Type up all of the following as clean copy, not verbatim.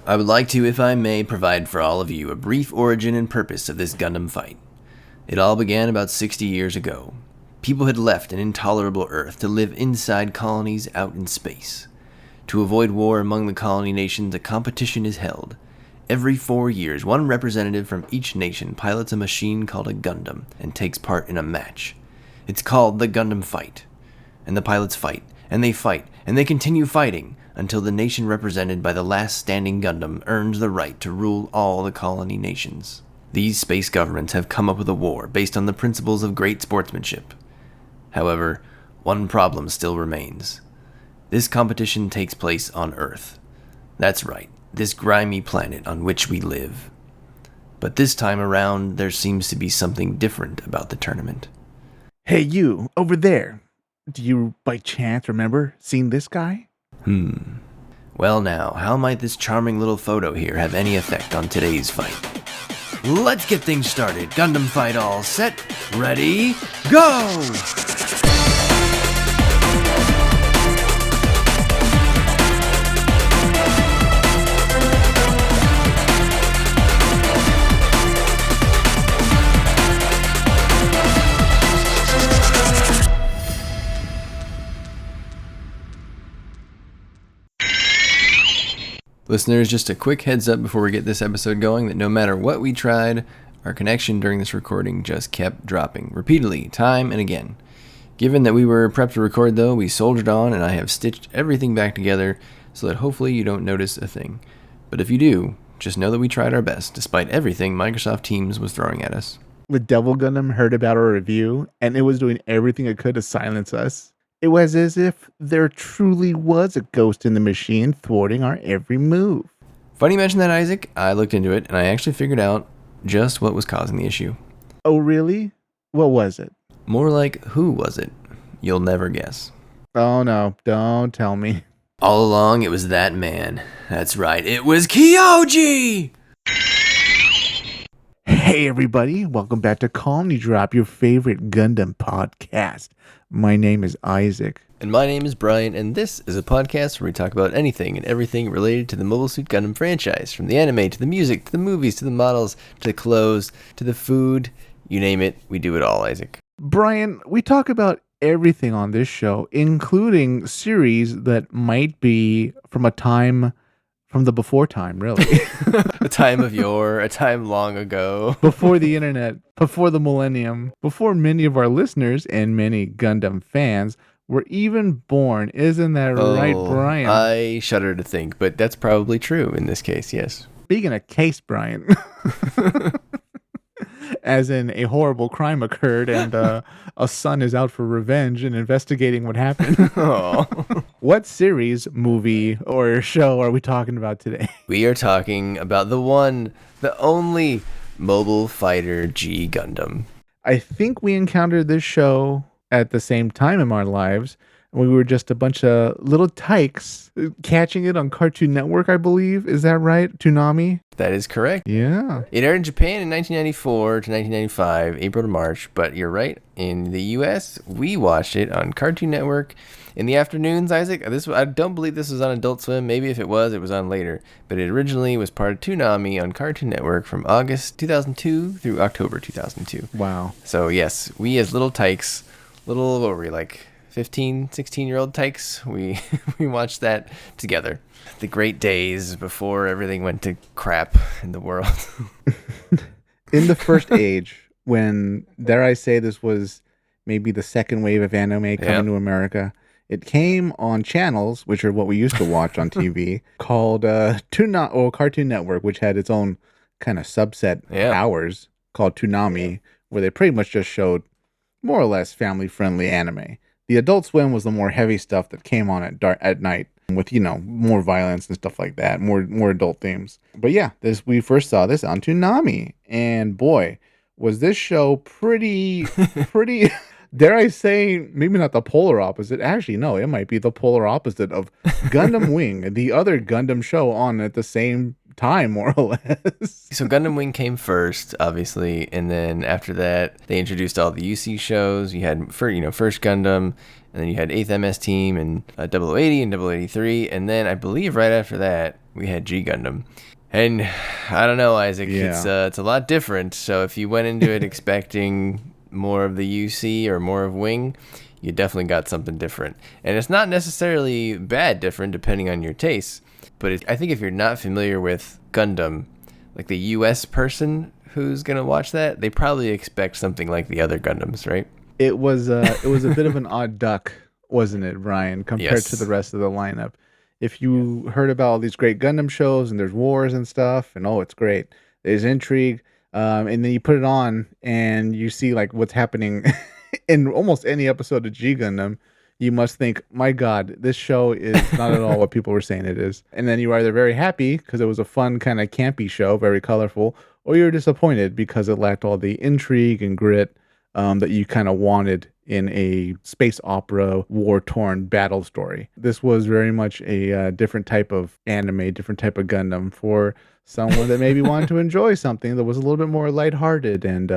I would like to, if I may, provide for all of you a brief origin and purpose of this Gundam fight. It all began about 60 years ago. People had left an intolerable Earth to live inside colonies out in space. To avoid war among the colony nations, a competition is held. Every 4 years, one representative from each nation pilots a machine called a Gundam and takes part in a match. It's called the Gundam Fight. And the pilots fight, and they continue fighting until the nation represented by the last standing Gundam earns the right to rule all the colony nations. These space governments have come up with a war based on the principles of great sportsmanship. However, one problem still remains. This competition takes place on Earth. That's right, this grimy planet on which we live. But this time around, there seems to be something different about the tournament. Hey, you, over there. Do you, by chance, remember seeing this guy? Well now, how might this charming little photo here have any effect on today's fight? Let's get things started. Gundam Fight all set, ready, go! Listeners, just a quick heads up before we get this episode going that no matter what we tried, our connection during this recording just kept dropping repeatedly, time and again. Given that we were prepped to record though, we soldiered on and I have stitched everything back together so that hopefully you don't notice a thing. But if you do, just know that we tried our best despite everything Microsoft Teams was throwing at us. The Devil Gundam heard about our review and it was doing everything it could to silence us. It was as if there truly was a ghost in the machine thwarting our every move. Funny you mention that, Isaac. I looked into it and I actually figured out just what was causing the issue. Oh, really? What was it? More like, who was it? You'll never guess. Oh no, don't tell me. All along, it was that man. That's right, it was Kyoji! Hey everybody, welcome back to Colony Drop, your favorite Gundam podcast. My name is Isaac. And my name is Brian, and this is a podcast where we talk about anything and everything related to the Mobile Suit Gundam franchise, from the anime, to the music, to the movies, to the models, to the clothes, to the food, you name it, we do it all, Isaac. Brian, we talk about everything on this show, including series that might be from a time from the before time, really. A time of yore, a time long ago. Before the internet, before the millennium, before many of our listeners and many Gundam fans were even born. Isn't that right, Brian? I shudder to think, but that's probably true in this case, yes. Speaking of case, Brian, as in a horrible crime occurred and a son is out for revenge and investigating what happened. Oh. What series, movie, or show are we talking about today? We are talking about the one, the only Mobile Fighter G Gundam. I think we encountered this show at the same time in our lives. We were just a bunch of little tykes catching it on Cartoon Network, I believe. Is that right? Toonami? That is correct. Yeah. It aired in Japan in 1994 to 1995, April to March, but you're right. In the US, we watched it on Cartoon Network in the afternoons, Isaac. I don't believe this was on Adult Swim. Maybe if it was on later. But it originally was part of Toonami on Cartoon Network from August 2002 through October 2002. Wow. So yes, we as little tykes, what were we, like 15, 16-year-old tykes, we watched that together. The great days before everything went to crap in the world. In the first age, when, dare I say, this was maybe the second wave of anime coming to America, it came on channels, which are what we used to watch on TV, called Cartoon Network, which had its own kind of subset hours called Toonami, where they pretty much just showed more or less family-friendly anime. The Adult Swim was the more heavy stuff that came on at night with, more violence and stuff like that, more adult themes. But yeah, we first saw this on Toonami, and boy, was this show pretty, dare I say, maybe not the polar opposite. Actually, no, it might be the polar opposite of Gundam Wing, the other Gundam show on at the same time, more or less. So Gundam Wing came first, obviously, and then after that, they introduced all the UC shows. You had, First Gundam, and then you had 8th MS Team, and 0080 and 0083, and then I believe right after that, we had G Gundam. And I don't know, Isaac, it's a lot different. So if you went into it expecting more of the UC or more of Wing, you definitely got something different. And it's not necessarily bad different depending on your tastes. But I think if you're not familiar with Gundam, like the US person who's going to watch that, they probably expect something like the other Gundams, right? It was a bit of an odd duck, wasn't it, Brian, compared to the rest of the lineup. If you heard about all these great Gundam shows and there's wars and stuff, and it's great. There's intrigue, and then you put it on and you see like what's happening in almost any episode of G Gundam, you must think, my God, this show is not at all what people were saying it is. And then you were either very happy because it was a fun kind of campy show, very colorful, or you're disappointed because it lacked all the intrigue and grit that you kind of wanted in a space opera, war-torn battle story. This was very much a different type of anime, different type of Gundam for someone that maybe wanted to enjoy something that was a little bit more lighthearted and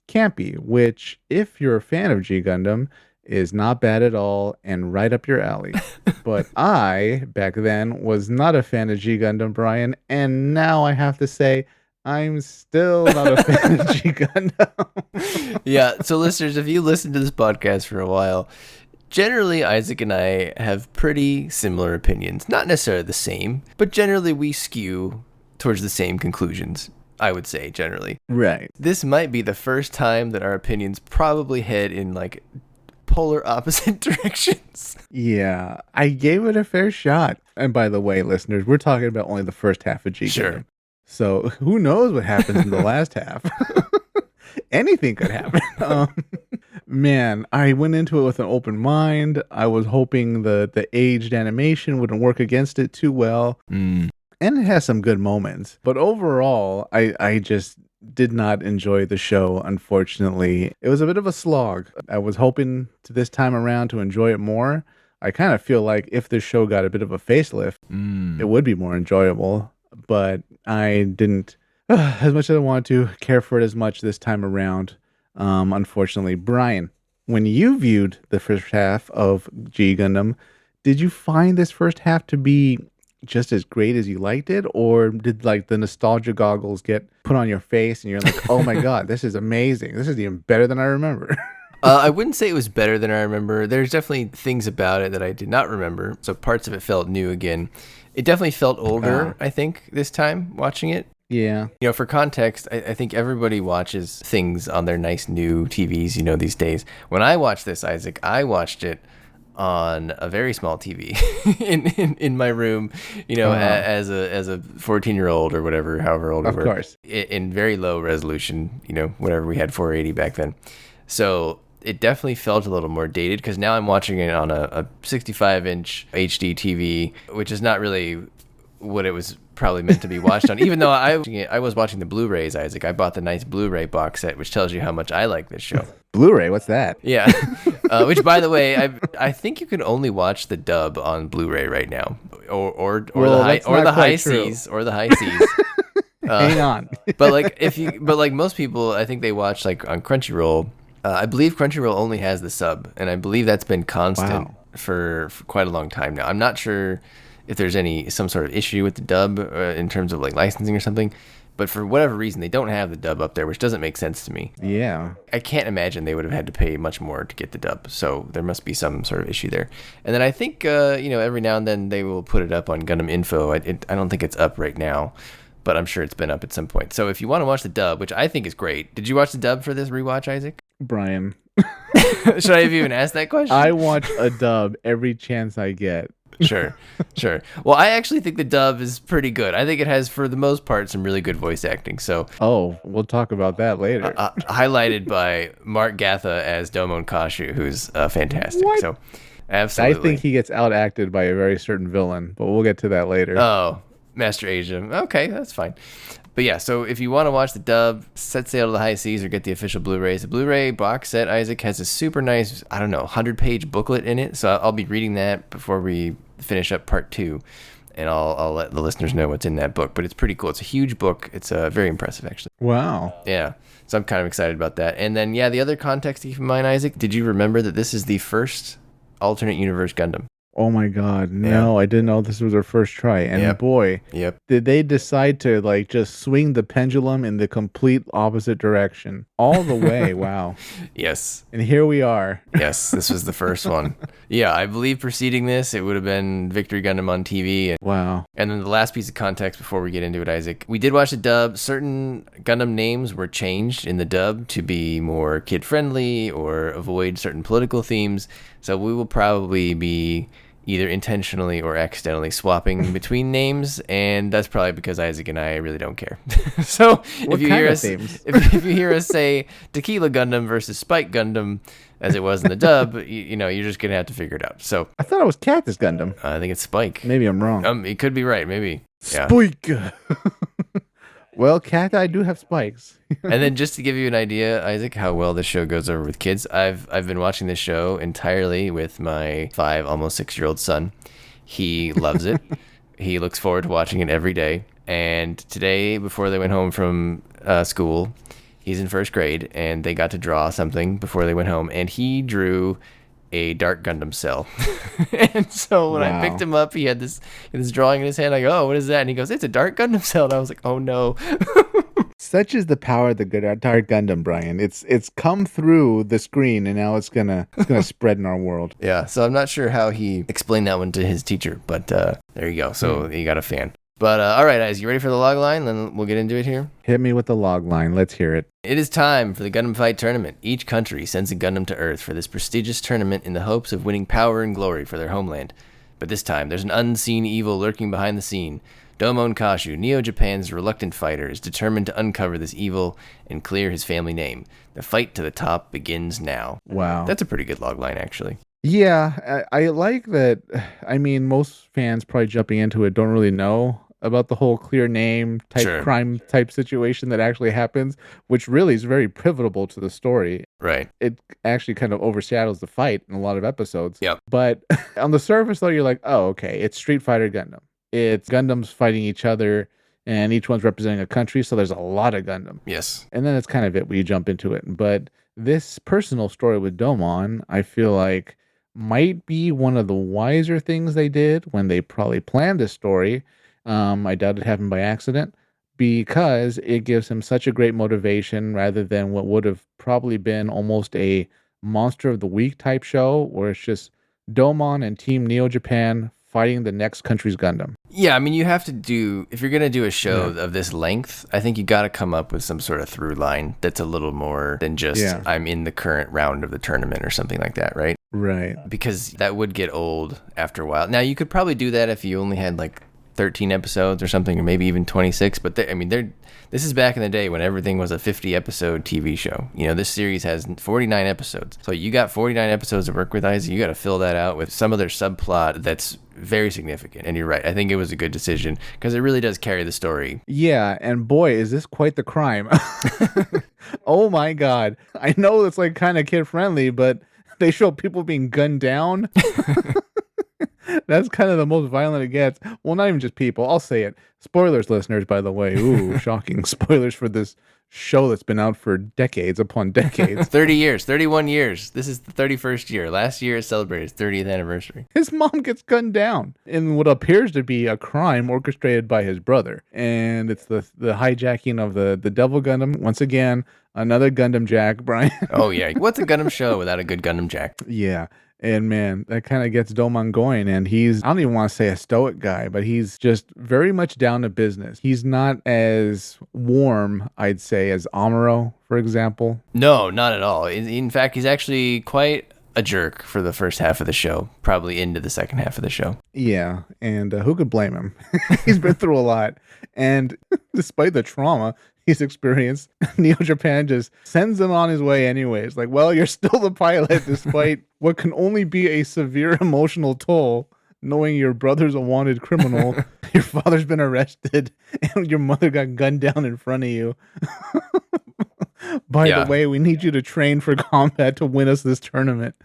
campy, which, if you're a fan of G Gundam, is not bad at all and right up your alley. But I, back then, was not a fan of G Gundam, Brian, and now I have to say, I'm still not a fan of G Gundam. Yeah, so listeners, if you listen to this podcast for a while, generally Isaac and I have pretty similar opinions. Not necessarily the same, but generally we skew towards the same conclusions, I would say, generally. Right. This might be the first time that our opinions probably head in, like, polar opposite directions. Yeah, I gave it a fair shot. And by the way, listeners, we're talking about only the first half of G Gundam. Sure. So who knows what happens in the last half? Anything could happen. Man, I went into it with an open mind. I was hoping the aged animation wouldn't work against it too well. And it has some good moments. But overall, I just did not enjoy the show, unfortunately. It was a bit of a slog. I was hoping to this time around to enjoy it more. I kind of feel like if this show got a bit of a facelift, it would be more enjoyable. But I didn't, as much as I wanted to, care for it as much this time around, unfortunately. Brian, when you viewed the first half of G Gundam, did you find this first half to be just as great as you liked it, or did like the nostalgia goggles get put on your face and you're like, oh my God, this is amazing, this is even better than I remember? I wouldn't say it was better than I remember. There's definitely things about it that I did not remember, so parts of it felt new again. It definitely felt older, I think, this time watching it. Yeah. You know, for context, I think everybody watches things on their nice new TVs, these days. When I watched this, Isaac, I watched it on a very small TV in my room, as a 14-year-old or whatever, however old we were. Of course. In very low resolution, whatever we had, 480 back then. So it definitely felt a little more dated because now I'm watching it on a 65-inch HD TV, which is not really what it was probably meant to be watched on. Even though I was watching the Blu-rays, Isaac. I bought the nice Blu-ray box set, which tells you how much I like this show. Blu-ray? What's that? Yeah. Which, by the way, I think you can only watch the dub on Blu-ray right now, or the high seas. Hang on. But like most people, I think they watch like on Crunchyroll. I believe Crunchyroll only has the sub, and I believe that's been constant for quite a long time now. I'm not sure if there's some sort of issue with the dub in terms of like licensing or something, but for whatever reason, they don't have the dub up there, which doesn't make sense to me. Yeah. I can't imagine they would have had to pay much more to get the dub, so there must be some sort of issue there. And then I think, every now and then they will put it up on Gundam Info. I don't think it's up right now, but I'm sure it's been up at some point. So if you want to watch the dub, which I think is great, did you watch the dub for this rewatch, Isaac? Brian. Should I have even asked that question? I watch a dub every chance I get. Sure. Well, I actually think the dub is pretty good. I think it has, for the most part, some really good voice acting. So, we'll talk about that later. Highlighted by Mark Gatha as Domon Kashu, who's fantastic. What? So, absolutely. I think he gets outacted by a very certain villain, but we'll get to that later. Oh, Master Asia. Okay, that's fine. But yeah, so if you want to watch the dub, set sail to the high seas or get the official Blu-rays. The Blu-ray box set, Isaac, has a super nice, 100-page booklet in it. So I'll be reading that before we finish up part 2. And I'll let the listeners know what's in that book. But it's pretty cool. It's a huge book. It's very impressive, actually. Wow. Yeah. So I'm kind of excited about that. And then, the other context to keep in mind, Isaac, did you remember that this is the first alternate universe Gundam? Oh my God. No, I didn't know this was their first try. And boy, did they decide to like just swing the pendulum in the complete opposite direction all the way. Wow. Yes. And here we are. Yes, this was the first one. Yeah, I believe preceding this, it would have been Victory Gundam on TV. Wow. And then the last piece of context before we get into it, Isaac, we did watch the dub. Certain Gundam names were changed in the dub to be more kid-friendly or avoid certain political themes. So we will probably be either intentionally or accidentally swapping between names, and that's probably because Isaac and I really don't care. So if you hear us, if you hear us say Tequila Gundam versus Spike Gundam, as it was in the dub, you know, you're just gonna have to figure it out. So I thought it was Cactus Gundam. I think it's Spike. Maybe I'm wrong. It could be right. Maybe. Yeah. Spike. Well, I do have spikes. And then just to give you an idea, Isaac, how well this show goes over with kids, I've been watching this show entirely with my 5, almost 6-year-old son. He loves it. He looks forward to watching it every day. And today, before they went home from school, he's in 1st grade, and they got to draw something before they went home, and he drew a Dark Gundam cell. And so when I picked him up, he had this drawing in his hand. I go, "Oh, what is that?" And he goes, "It's a Dark Gundam cell." And I was like, "Oh no." Such is the power of the good Dark Gundam, Brian. It's come through the screen, and now it's gonna spread in our world. Yeah. So I'm not sure how he explained that one to his teacher, but there you go. So you got a fan. But all right, guys, you ready for the log line? Then we'll get into it here. Hit me with the log line. Let's hear it. It is time for the Gundam Fight tournament. Each country sends a Gundam to Earth for this prestigious tournament in the hopes of winning power and glory for their homeland. But this time, there's an unseen evil lurking behind the scene. Domon Kashu, Neo Japan's reluctant fighter, is determined to uncover this evil and clear his family name. The fight to the top begins now. Wow. That's a pretty good log line, actually. Yeah, I like that. I mean, most fans probably jumping into it don't really know about the whole clear name type crime type situation that actually happens, which really is very pivotal to the story. Right. It actually kind of overshadows the fight in a lot of episodes. Yep. But on the surface, though, you're like, oh, okay, it's Street Fighter Gundam. It's Gundams fighting each other, and each one's representing a country, so there's a lot of Gundam. Yes. And then that's kind of it when you jump into it. But this personal story with Domon, I feel like might be one of the wiser things they did when they probably planned this story. I doubt it happened by accident, because it gives him such a great motivation rather than what would have probably been almost a Monster of the Week type show where it's just Domon and Team Neo Japan fighting the next country's Gundam. Yeah, I mean, you have to do, if you're going to do a show of this length, I think you got to come up with some sort of through line that's a little more than just, I'm in the current round of the tournament or something like that, right? Right. Because that would get old after a while. Now, you could probably do that if you only had like 13 episodes or something, or maybe even 26, but this is back in the day when everything was a 50 episode TV show. You know, this series has 49 episodes, so you got 49 episodes to work with, Isaac. You got to fill that out with some other subplot that's very significant. And you're right, I think it was a good decision because it really does carry the story. Yeah, and boy, is this quite the crime. Oh my God, I know it's like kind of kid friendly, but they show people being gunned down. That's kind of the most violent it gets. Well, not even just people. I'll say it. Spoilers, listeners, by the way. Ooh, shocking. Spoilers for this show that's been out for decades upon decades. 30 years, 31 years. This is the 31st year. Last year it celebrated its 30th anniversary. His mom gets gunned down in what appears to be a crime orchestrated by his brother. And it's the hijacking of the Devil Gundam. Once again, another Gundam Jack, Brian. Oh, yeah. What's a Gundam show without a good Gundam Jack? Yeah. And man, that kind of gets Domon going. And he's, I don't even want to say a stoic guy, but he's just very much down to business. He's not as warm, I'd say, as Amuro, for example. No, not at all. In fact, he's actually quite a jerk for the first half of the show, probably into the second half of the show. Yeah. And who could blame him? He's been through a lot. And despite the trauma he's experienced, Neo Japan just sends him on his way anyways. Like, well, you're still the pilot despite what can only be a severe emotional toll, knowing your brother's a wanted criminal, your father's been arrested, and your mother got gunned down in front of you. By the way, we need you to train for combat to win us this tournament.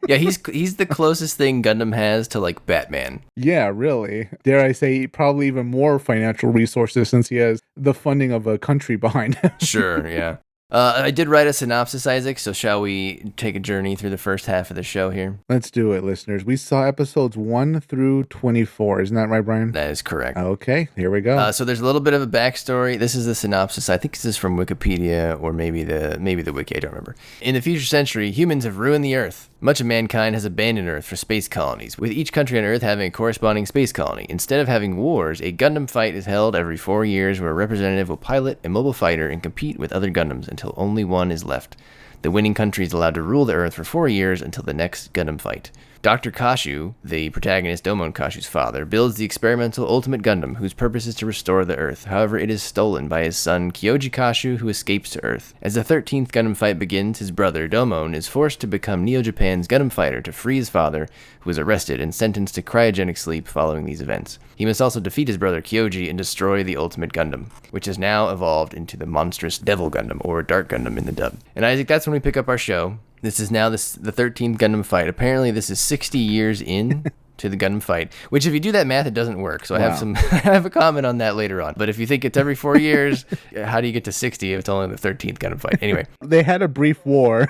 Yeah, he's the closest thing Gundam has to like Batman. Yeah, really. Dare I say, probably even more financial resources since he has the funding of a country behind him. Sure, yeah. I did write a synopsis, Isaac, so shall we take a journey through the first half of the show here? Let's do it, listeners. We saw episodes 1 through 24. Isn't that right, Brian? That is correct. Okay, here we go. So there's a little bit of a backstory. This is the synopsis. I think this is from Wikipedia or maybe the wiki. I don't remember. In the future century, humans have ruined the Earth. Much of mankind has abandoned Earth for space colonies, with each country on Earth having a corresponding space colony. Instead of having wars, a Gundam fight is held every 4 years where a representative will pilot a mobile fighter and compete with other Gundams until only one is left. The winning country is allowed to rule the Earth for 4 years until the next Gundam fight. Dr. Kashu, the protagonist Domon Kashu's father, builds the experimental Ultimate Gundam, whose purpose is to restore the Earth. However, it is stolen by his son Kyoji Kashu, who escapes to Earth. As the 13th Gundam fight begins, his brother Domon is forced to become Neo Japan's Gundam fighter to free his father, who is arrested and sentenced to cryogenic sleep following these events. He must also defeat his brother Kyoji and destroy the Ultimate Gundam, which has now evolved into the monstrous Devil Gundam, or Dark Gundam in the dub. And Isaac, that's when we pick up our show. This is now the 13th Gundam fight. Apparently, this is 60 years in to the Gundam fight, which if you do that math, it doesn't work. So I have a comment on that later on. But if you think it's every 4 years, how do you get to 60 if it's only the 13th Gundam fight? Anyway. They had a brief war.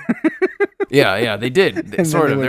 Yeah, they did. Sort of.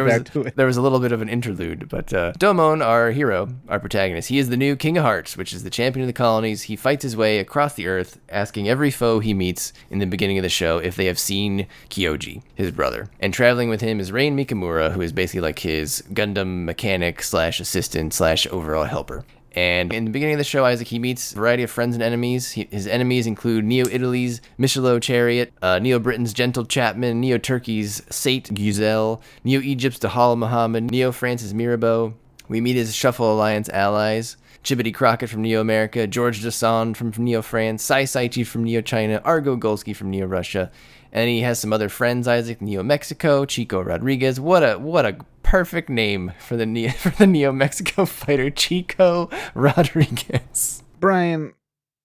There was a little bit of an interlude, but Domon, our hero, our protagonist, he is the new King of Hearts, which is the champion of the colonies. He fights his way across the Earth, asking every foe he meets in the beginning of the show if they have seen Kyoji, his brother. And traveling with him is Rain Mikamura, who is basically like his Gundam mechanic / assistant / overall helper. And in the beginning of the show, Isaac, he meets a variety of friends and enemies. His enemies include Neo-Italy's Michelot Chariot, Neo-Britain's Gentle Chapman, Neo-Turkey's Sate Guzel, Neo-Egypt's Dahal Muhammad, Neo-France's Mirabeau. We meet his Shuffle Alliance allies, Chibity Crockett from Neo-America, George Dasson from Neo-France, Sai Saichi from Neo-China, Argo Golsky from Neo-Russia. And he has some other friends, Isaac, Neo-Mexico, Chico Rodriguez. What a perfect name for the Neo-Mexico fighter, Chico Rodriguez. Brian,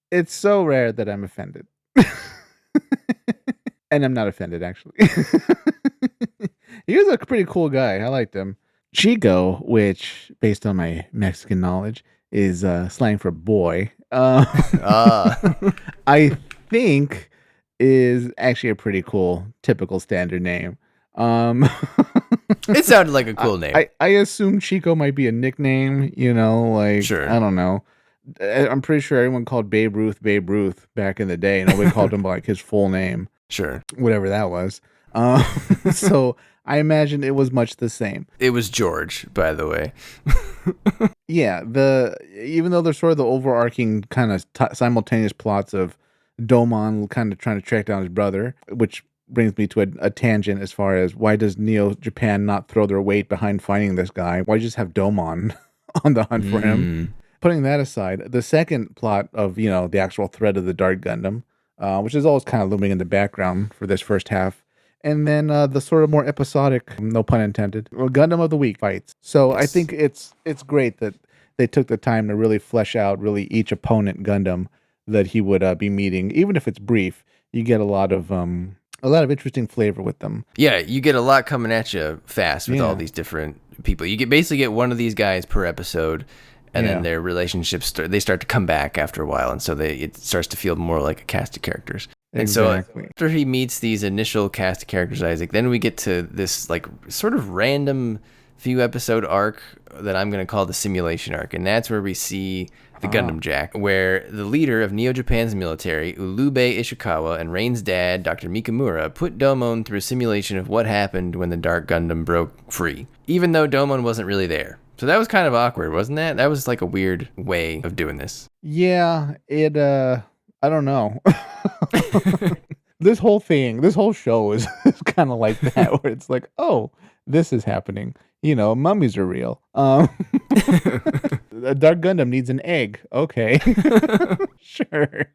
it's so rare that I'm offended. And I'm not offended, actually. He was a pretty cool guy. I liked him. Chico, which, based on my Mexican knowledge, is slang for boy. I think is actually a pretty cool, typical standard name. It sounded like a cool name. I assume Chico might be a nickname, Sure. I don't know. I'm pretty sure everyone called Babe Ruth back in the day. Nobody called him by like his full name. Sure. Whatever that was. So I imagine it was much the same. It was George, by the way. Yeah, even though there's sort of the overarching kind of simultaneous plots of Domon kind of trying to track down his brother, which brings me to a tangent as far as why does Neo Japan not throw their weight behind finding this guy? Why just have Domon on the hunt for him? Putting that aside, the second plot of, the actual threat of the Dark Gundam, which is always kind of looming in the background for this first half. And then the sort of more episodic, no pun intended, Gundam of the Week fights. So yes. I think it's great that they took the time to really flesh out really each opponent Gundam that he would be meeting. Even if it's brief, you get a lot of interesting flavor with them. Yeah, you get a lot coming at you fast with all these different people. You basically get one of these guys per episode, and then their relationships they start to come back after a while, and so it starts to feel more like a cast of characters. And so after he meets these initial cast of characters, Isaac, then we get to this like sort of random few episode arc that I'm going to call the simulation arc, and that's where we see the Gundam Jack, where the leader of Neo Japan's military, Ulube Ishikawa, and Rain's dad, Dr. Mikamura, put Domon through a simulation of what happened when the Dark Gundam broke free, even though Domon wasn't really there. So that was kind of awkward, wasn't that? That was like a weird way of doing this. Yeah, I don't know. This whole show is kind of like that, where it's like, oh, this is happening. Mummies are real. A Dark Gundam needs an egg. Okay. Sure.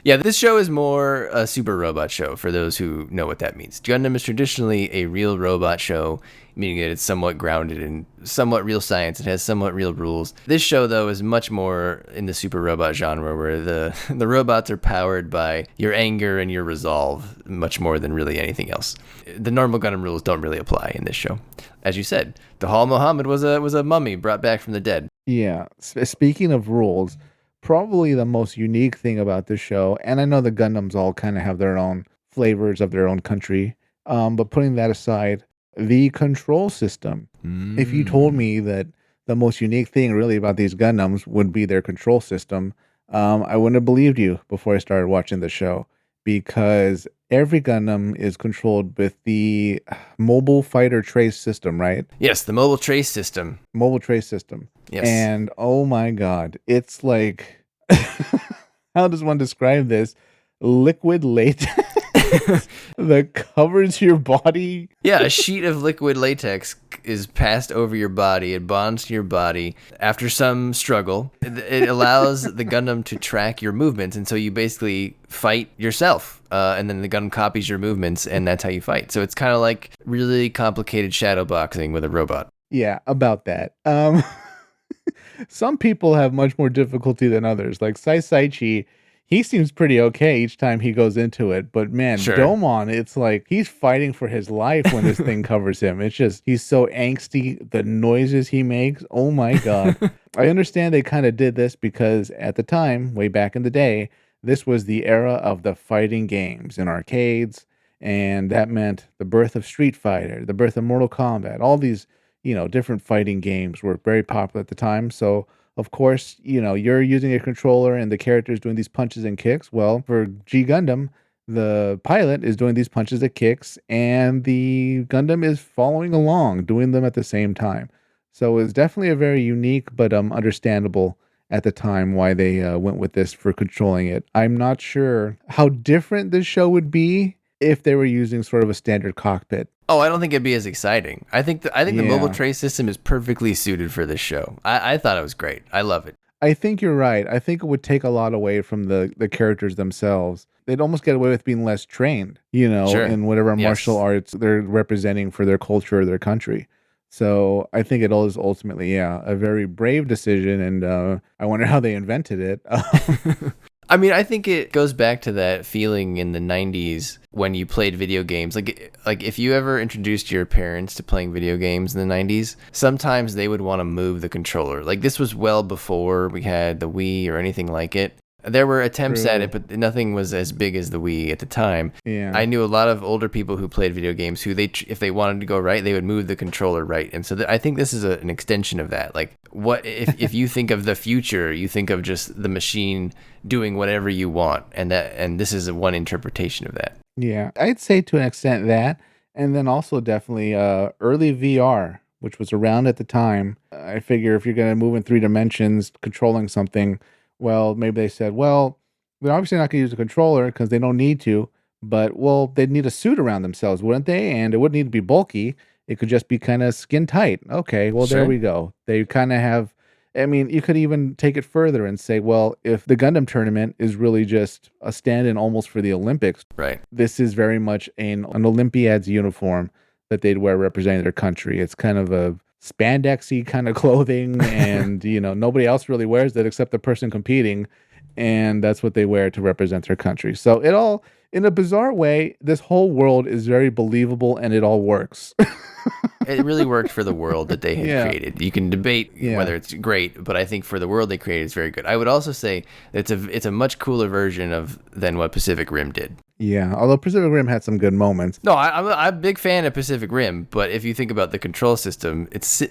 Yeah, this show is more a super robot show, for those who know what that means. Gundam is traditionally a real robot show, meaning that it's somewhat grounded in somewhat real science. It has somewhat real rules. This show, though, is much more in the super robot genre, where the robots are powered by your anger and your resolve, much more than really anything else. The normal Gundam rules don't really apply in this show. As you said, Dahal Muhammad was a mummy brought back from the dead. Yeah. Speaking of rules, probably the most unique thing about this show, and I know the Gundams all kind of have their own flavors of their own country. But putting that aside, the control system. If you told me that the most unique thing really about these Gundams would be their control system, I wouldn't have believed you before I started watching the show, because every Gundam is controlled with the Mobile Fighter Trace system, right? Yes, the mobile trace system. Mobile Trace system. Yes. And oh my God, it's like, how does one describe this? Liquid latex that covers your body. Yeah, a sheet of liquid latex is passed over your body. It bonds to your body. After some struggle, it allows the Gundam to track your movements, and so you basically fight yourself, and then the Gundam copies your movements, and that's how you fight. So it's kind of like really complicated shadow boxing with a robot. Yeah, about that. Some people have much more difficulty than others. Like Saichi, he seems pretty okay each time he goes into it. But man, Sure. Domon, it's like he's fighting for his life when this thing covers him. It's just, he's so angsty. The noises he makes, oh my God. I understand they kind of did this because at the time, way back in the day, this was the era of the fighting games in arcades. And that meant the birth of Street Fighter, the birth of Mortal Kombat, all these, different fighting games were very popular at the time. So, of course, you're using a controller and the character is doing these punches and kicks. Well, for G Gundam, the pilot is doing these punches and kicks, and the Gundam is following along, doing them at the same time. So it's definitely a very unique but understandable at the time why they went with this for controlling it. I'm not sure how different this show would be if they were using sort of a standard cockpit. Oh, I don't think it'd be as exciting. I think the mobile Yeah. trace system is perfectly suited for this show. I thought it was great. I love it. I think you're right. I think it would take a lot away from the characters themselves. They'd almost get away with being less trained, Sure. in whatever Yes. martial arts they're representing for their culture or their country. So I think it is ultimately, a very brave decision, and I wonder how they invented it. I mean, I think it goes back to that feeling in the 90s when you played video games. Like if you ever introduced your parents to playing video games in the 90s, sometimes they would want to move the controller. Like this was well before we had the Wii or anything like it. There were attempts at True. it, but nothing was as big as the Wii at the time. Yeah. I knew a lot of older people who played video games who if they wanted to go right, they would move the controller right. And so I think this is an extension of that. Like what if you think of the future, you think of just the machine doing whatever you want, and this is one interpretation of that. Yeah, I'd say to an extent that, and then also definitely early VR, which was around at the time. I figure if you're going to move in 3 dimensions, controlling something, well, maybe they said, well, they're obviously not going to use a controller because they don't need to, but well, they'd need a suit around themselves, wouldn't they? And it wouldn't need to be bulky. It could just be kind of skin tight. Okay, well, there Sure. we go. They kind of have. I mean, you could even take it further and say, well, if the Gundam tournament is really just a stand-in almost for the Olympics, Right. this is very much an Olympiad's uniform that they'd wear representing their country. It's kind of a spandexy kind of clothing, and nobody else really wears it except the person competing, and that's what they wear to represent their country. So it all, in a bizarre way, this whole world is very believable, and it all works. It really worked for the world that they had Yeah. created. You can debate Yeah. whether it's great, but I think for the world they created, it's very good. I would also say that it's a much cooler version than what Pacific Rim did. Yeah, although Pacific Rim had some good moments. No, I'm a big fan of Pacific Rim, but if you think about the control system, it's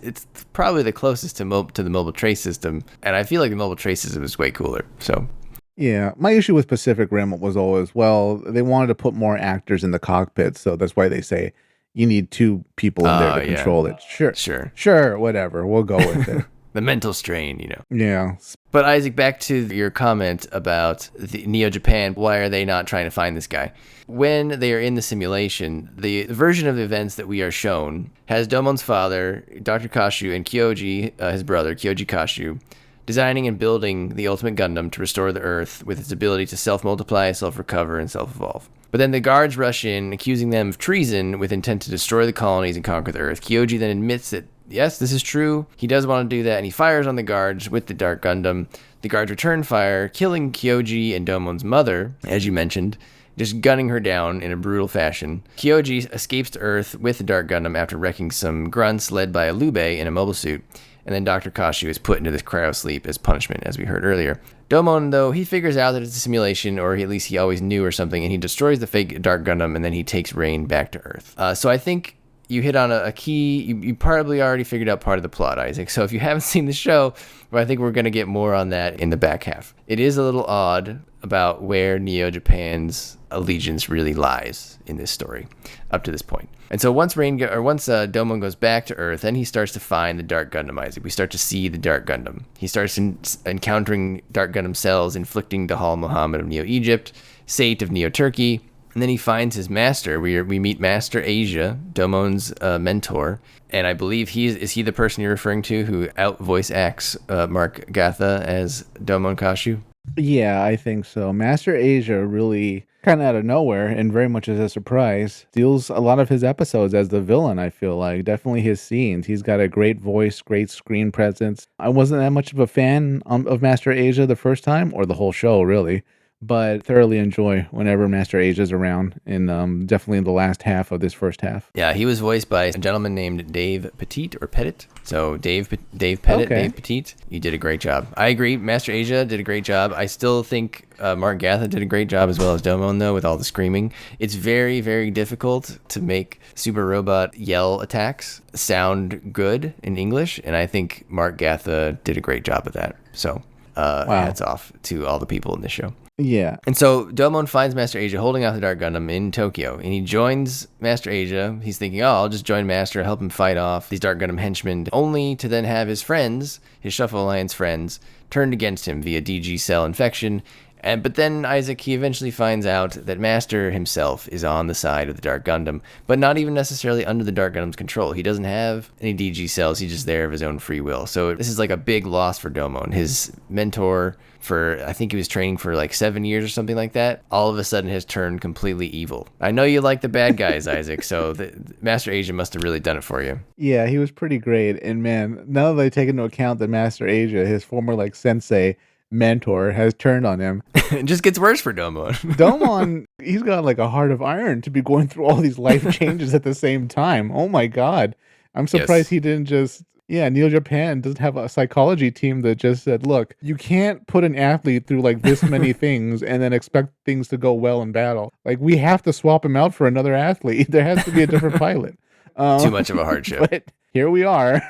probably the closest to the mobile trace system, and I feel like the mobile trace system is way cooler. So Yeah, my issue with Pacific Rim was always, well, they wanted to put more actors in the cockpit, so that's why they say you need 2 people in there to yeah. control it. Sure. Sure, whatever. We'll go with it. The mental strain, Yeah. But Isaac, back to your comment about the Neo Japan, why are they not trying to find this guy? When they are in the simulation, the version of the events that we are shown has Domon's father, Dr. Kashu, and Kyoji, his brother, Kyoji Kashu, designing and building the ultimate Gundam to restore the Earth with its ability to self-multiply, self-recover, and self-evolve. But then the guards rush in, accusing them of treason with intent to destroy the colonies and conquer the Earth. Kyoji then admits that, yes, this is true. He does want to do that, and he fires on the guards with the Dark Gundam. The guards return fire, killing Kyoji and Domon's mother, as you mentioned, just gunning her down in a brutal fashion. Kyoji escapes to Earth with the Dark Gundam after wrecking some grunts led by a Lube in a mobile suit. and then Dr. Kashu is put into this cryosleep as punishment, as we heard earlier. Domon, though, he figures out that it's a simulation, or at least he always knew or something, and he destroys the fake Dark Gundam, and then he takes Rain back to Earth. So I think you hit on a key. You probably already figured out part of the plot, Isaac. So if you haven't seen the show, well, I think we're going to get more on that in the back half. It is a little odd about where Neo Japan's allegiance really lies in this story up to this point. And so once Domon goes back to Earth, then he starts to find the Dark Gundam, Isaac. We start to see the Dark Gundam. He starts encountering Dark Gundam cells inflicting Dahal Muhammad of Neo Egypt, Sate of Neo Turkey, and then he finds his master. We meet Master Asia, Domon's mentor, and I believe is he the person you're referring to who voice acts Mark Gatha as Domon Kashu? Yeah, I think so. Master Asia really kind of out of nowhere and very much as a surprise steals a lot of his episodes as the villain. I feel like definitely his scenes. He's got a great voice, great screen presence. I wasn't that much of a fan of Master Asia the first time, or the whole show really, but thoroughly enjoy whenever Master Asia's around, and definitely in the last half of this first half. Yeah, he was voiced by a gentleman named Dave Petit or Pettit. So Dave Pettit, okay. Dave Petit, you did a great job. I agree, Master Asia did a great job. I still think Mark Gatha did a great job as well as Domon, though, with all the screaming. It's very, very difficult to make Super Robot yell attacks sound good in English, and I think Mark Gatha did a great job of that. So wow. Hats off to all the people in this show. Yeah. And so Domon finds Master Asia holding out the Dark Gundam in Tokyo, and he joins Master Asia. He's thinking, I'll just join Master, help him fight off these Dark Gundam henchmen, only to then have his friends, his Shuffle Alliance friends, turned against him via DG cell infection. But then Isaac, he eventually finds out that Master himself is on the side of the Dark Gundam, but not even necessarily under the Dark Gundam's control. He doesn't have any DG cells. He's just there of his own free will. So this is like a big loss for Domon. His mentor I think he was training for like 7 years or something like that, all of a sudden has turned completely evil. I know you like the bad guys, Isaac, so Master Asia must have really done it for you. Yeah, he was pretty great. And man, now that I take into account that Master Asia, his former like sensei, mentor, has turned on him. It just gets worse for Domon. Domon, he's got like a heart of iron to be going through all these life changes at the same time. Oh my God. I'm surprised he didn't just... Yeah, Neo Japan doesn't have a psychology team that just said, look, you can't put an athlete through like this many things and then expect things to go well in battle. Like, we have to swap him out for another athlete. There has to be a different pilot. Too much of a hardship. But here we are.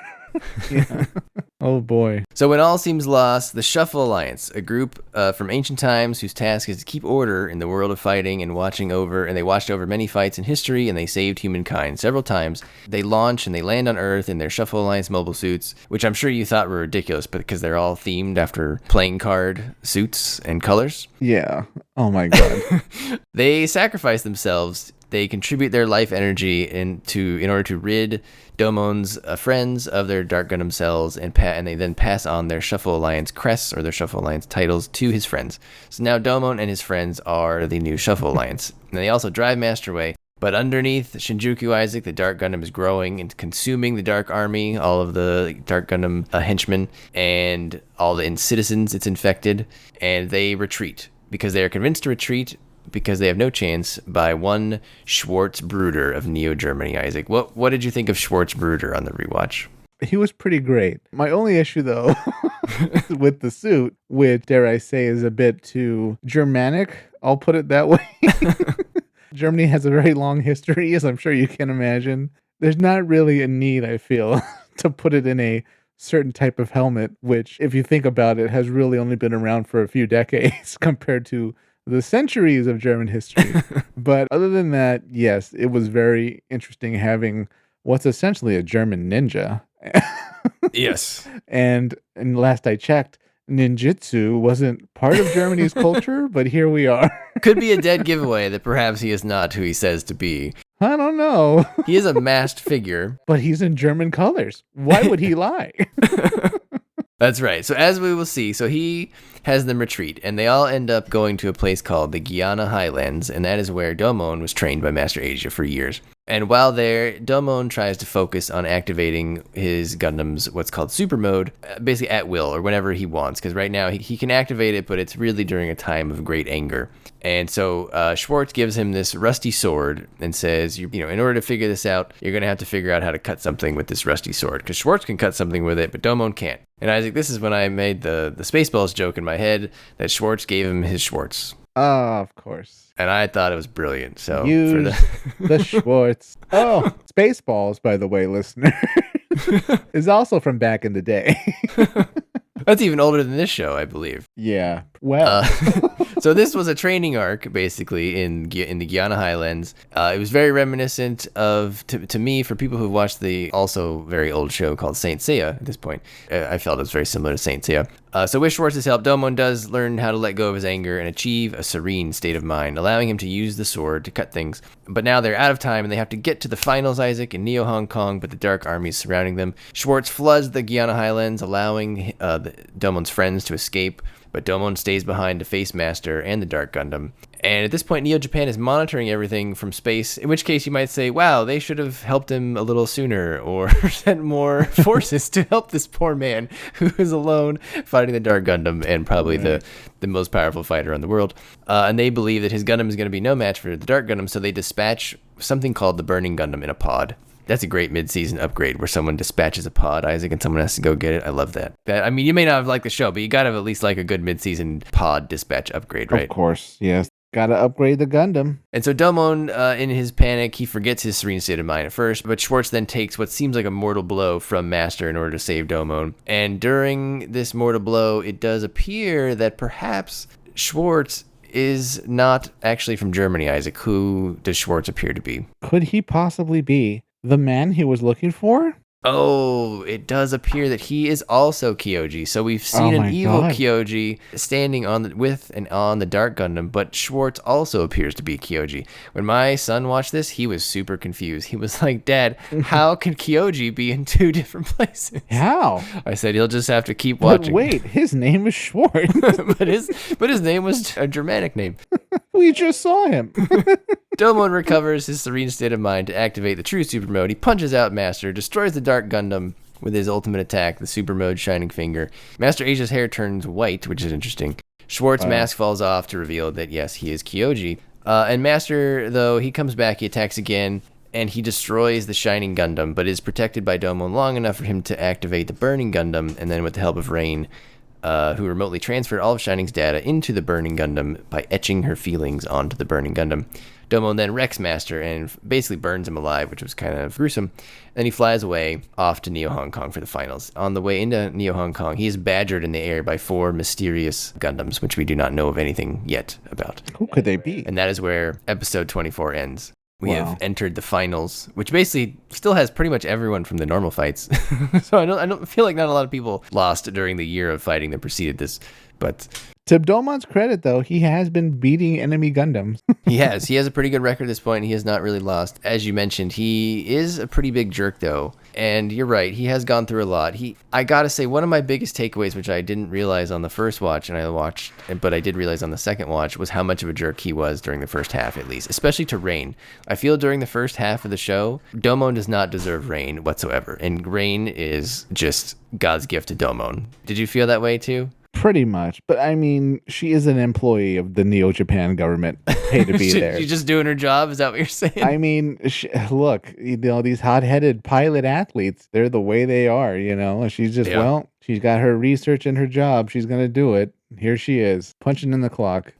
Yeah. Oh boy. So when all seems lost, the Shuffle Alliance, a group from ancient times whose task is to keep order in the world of fighting and they watched over many fights in history, and they saved humankind several times. They launch and they land on Earth in their Shuffle Alliance mobile suits, which I'm sure you thought were ridiculous, but because they're all themed after playing card suits and colors. Yeah. Oh my God. They sacrifice themselves. They contribute their life energy in order to rid Domon's friends of their Dark Gundam cells, and they then pass on their Shuffle Alliance crests or their Shuffle Alliance titles to his friends. So now Domon and his friends are the new Shuffle Alliance. And they also drive Master away. But underneath Shinjuku, Isaac, the Dark Gundam is growing and consuming the Dark Army, all of the Dark Gundam henchmen, and all the citizens it's infected. And they retreat because they are convinced to retreat because they have no chance by one Schwarz Bruder of Neo Germany, Isaac. What did you think of Schwarz Bruder on the rewatch? He was pretty great. My only issue, though, with the suit, which, dare I say, is a bit too Germanic, I'll put it that way. Germany has a very long history, as I'm sure you can imagine. There's not really a need, I feel, to put it in a certain type of helmet, which, if you think about it, has really only been around for a few decades compared to the centuries of German history. But other than that, yes, it was very interesting having what's essentially a German ninja. Yes. And last I checked, ninjutsu wasn't part of Germany's culture, but here we are. Could be a dead giveaway that perhaps he is not who he says to be. I don't know. He is a masked figure. But he's in German colors. Why would he lie? That's right. So as we will see, so he has them retreat, and they all end up going to a place called the Guyana Highlands, and that is where Domon was trained by Master Asia for years. And while there, Domon tries to focus on activating his Gundam's what's called super mode, basically at will or whenever he wants, because right now he can activate it, but it's really during a time of great anger. And so Schwartz gives him this rusty sword and says, you know, in order to figure this out, you're going to have to figure out how to cut something with this rusty sword, because Schwartz can cut something with it, but Domon can't. And Isaac, this is when I made the Spaceballs joke in my head that Schwartz gave him his Schwartz. Of course. And I thought it was brilliant. So use the Schwartz. Oh, Spaceballs, by the way, listener, is also from back in the day. That's even older than this show, I believe. Yeah. Well. So this was a training arc, basically, in the Guyana Highlands. It was very reminiscent of, to me, for people who've watched the also very old show called Saint Seiya at this point. I felt it was very similar to Saint Seiya. So with Schwartz's help, Domon does learn how to let go of his anger and achieve a serene state of mind, allowing him to use the sword to cut things. But now they're out of time, and they have to get to the finals, Isaac, in Neo Hong Kong, but the Dark Army is surrounding them. Schwartz floods the Guyana Highlands, allowing Domon's friends to escape, but Domon stays behind to face Master and the Dark Gundam. And at this point, Neo Japan is monitoring everything from space, in which case you might say, wow, they should have helped him a little sooner, or sent more forces to help this poor man who is alone fighting the Dark Gundam and probably the most powerful fighter in the world. And they believe that his Gundam is going to be no match for the Dark Gundam, so they dispatch something called the Burning Gundam in a pod. That's a great mid-season upgrade where someone dispatches a pod, Isaac, and someone has to go get it. I love that. I mean, you may not have liked the show, but you got to have at least like a good mid-season pod dispatch upgrade, right? Of course, yes. Got to upgrade the Gundam. And so Domon, in his panic, he forgets his serene state of mind at first, but Schwartz then takes what seems like a mortal blow from Master in order to save Domon. And during this mortal blow, it does appear that perhaps Schwartz is not actually from Germany, Isaac. Who does Schwartz appear to be? Could he possibly be the man he was looking for? Oh, it does appear that he is also Kyoji. So we've seen an evil God. Kyoji standing on the Dark Gundam, but Schwartz also appears to be Kyoji. When my son watched this, he was super confused. He was like, Dad, how can Kyoji be in two different places? How? I said, he'll just have to keep watching. But wait, his name is Schwartz. but his name was a Germanic name. We just saw him. Domon recovers his serene state of mind to activate the true super mode. He punches out Master, destroys the Dark Gundam with his ultimate attack, the super mode Shining Finger. Master Asia's hair turns white, which is interesting. Schwartz's mask falls off to reveal that, yes, he is Kyoji. And Master, though, he comes back, he attacks again, and he destroys the Shining Gundam, but is protected by Domon long enough for him to activate the Burning Gundam, and then with the help of Rain, who remotely transferred all of Shining's data into the Burning Gundam by etching her feelings onto the Burning Gundam. Domon then wrecks Master and basically burns him alive, which was kind of gruesome. Then he flies away off to Neo Hong Kong for the finals. On the way into Neo Hong Kong, he is badgered in the air by 4 mysterious Gundams, which we do not know of anything yet about. Who could they be? And that is where episode 24 ends. We have entered the finals, which basically still has pretty much everyone from the normal fights. So I don't feel like not a lot of people lost during the year of fighting that preceded this, but to Domon's credit, though, he has been beating enemy Gundams. He has a pretty good record at this point. He has not really lost. As you mentioned, he is a pretty big jerk, though. And you're right, he has gone through a lot. I gotta say, one of my biggest takeaways, which I didn't realize on the first watch, but I did realize on the second watch, was how much of a jerk he was during the first half, at least, especially to Rain. I feel during the first half of the show, Domon does not deserve Rain whatsoever, and Rain is just God's gift to Domon. Did you feel that way too? Pretty much. But I mean, she is an employee of the Neo Japan government, paid to be there. She's just doing her job? Is that what you're saying? I mean, look, these hot-headed pilot athletes, they're the way they are, She's just, she's got her research and her job. She's going to do it. Here she is, punching in the clock.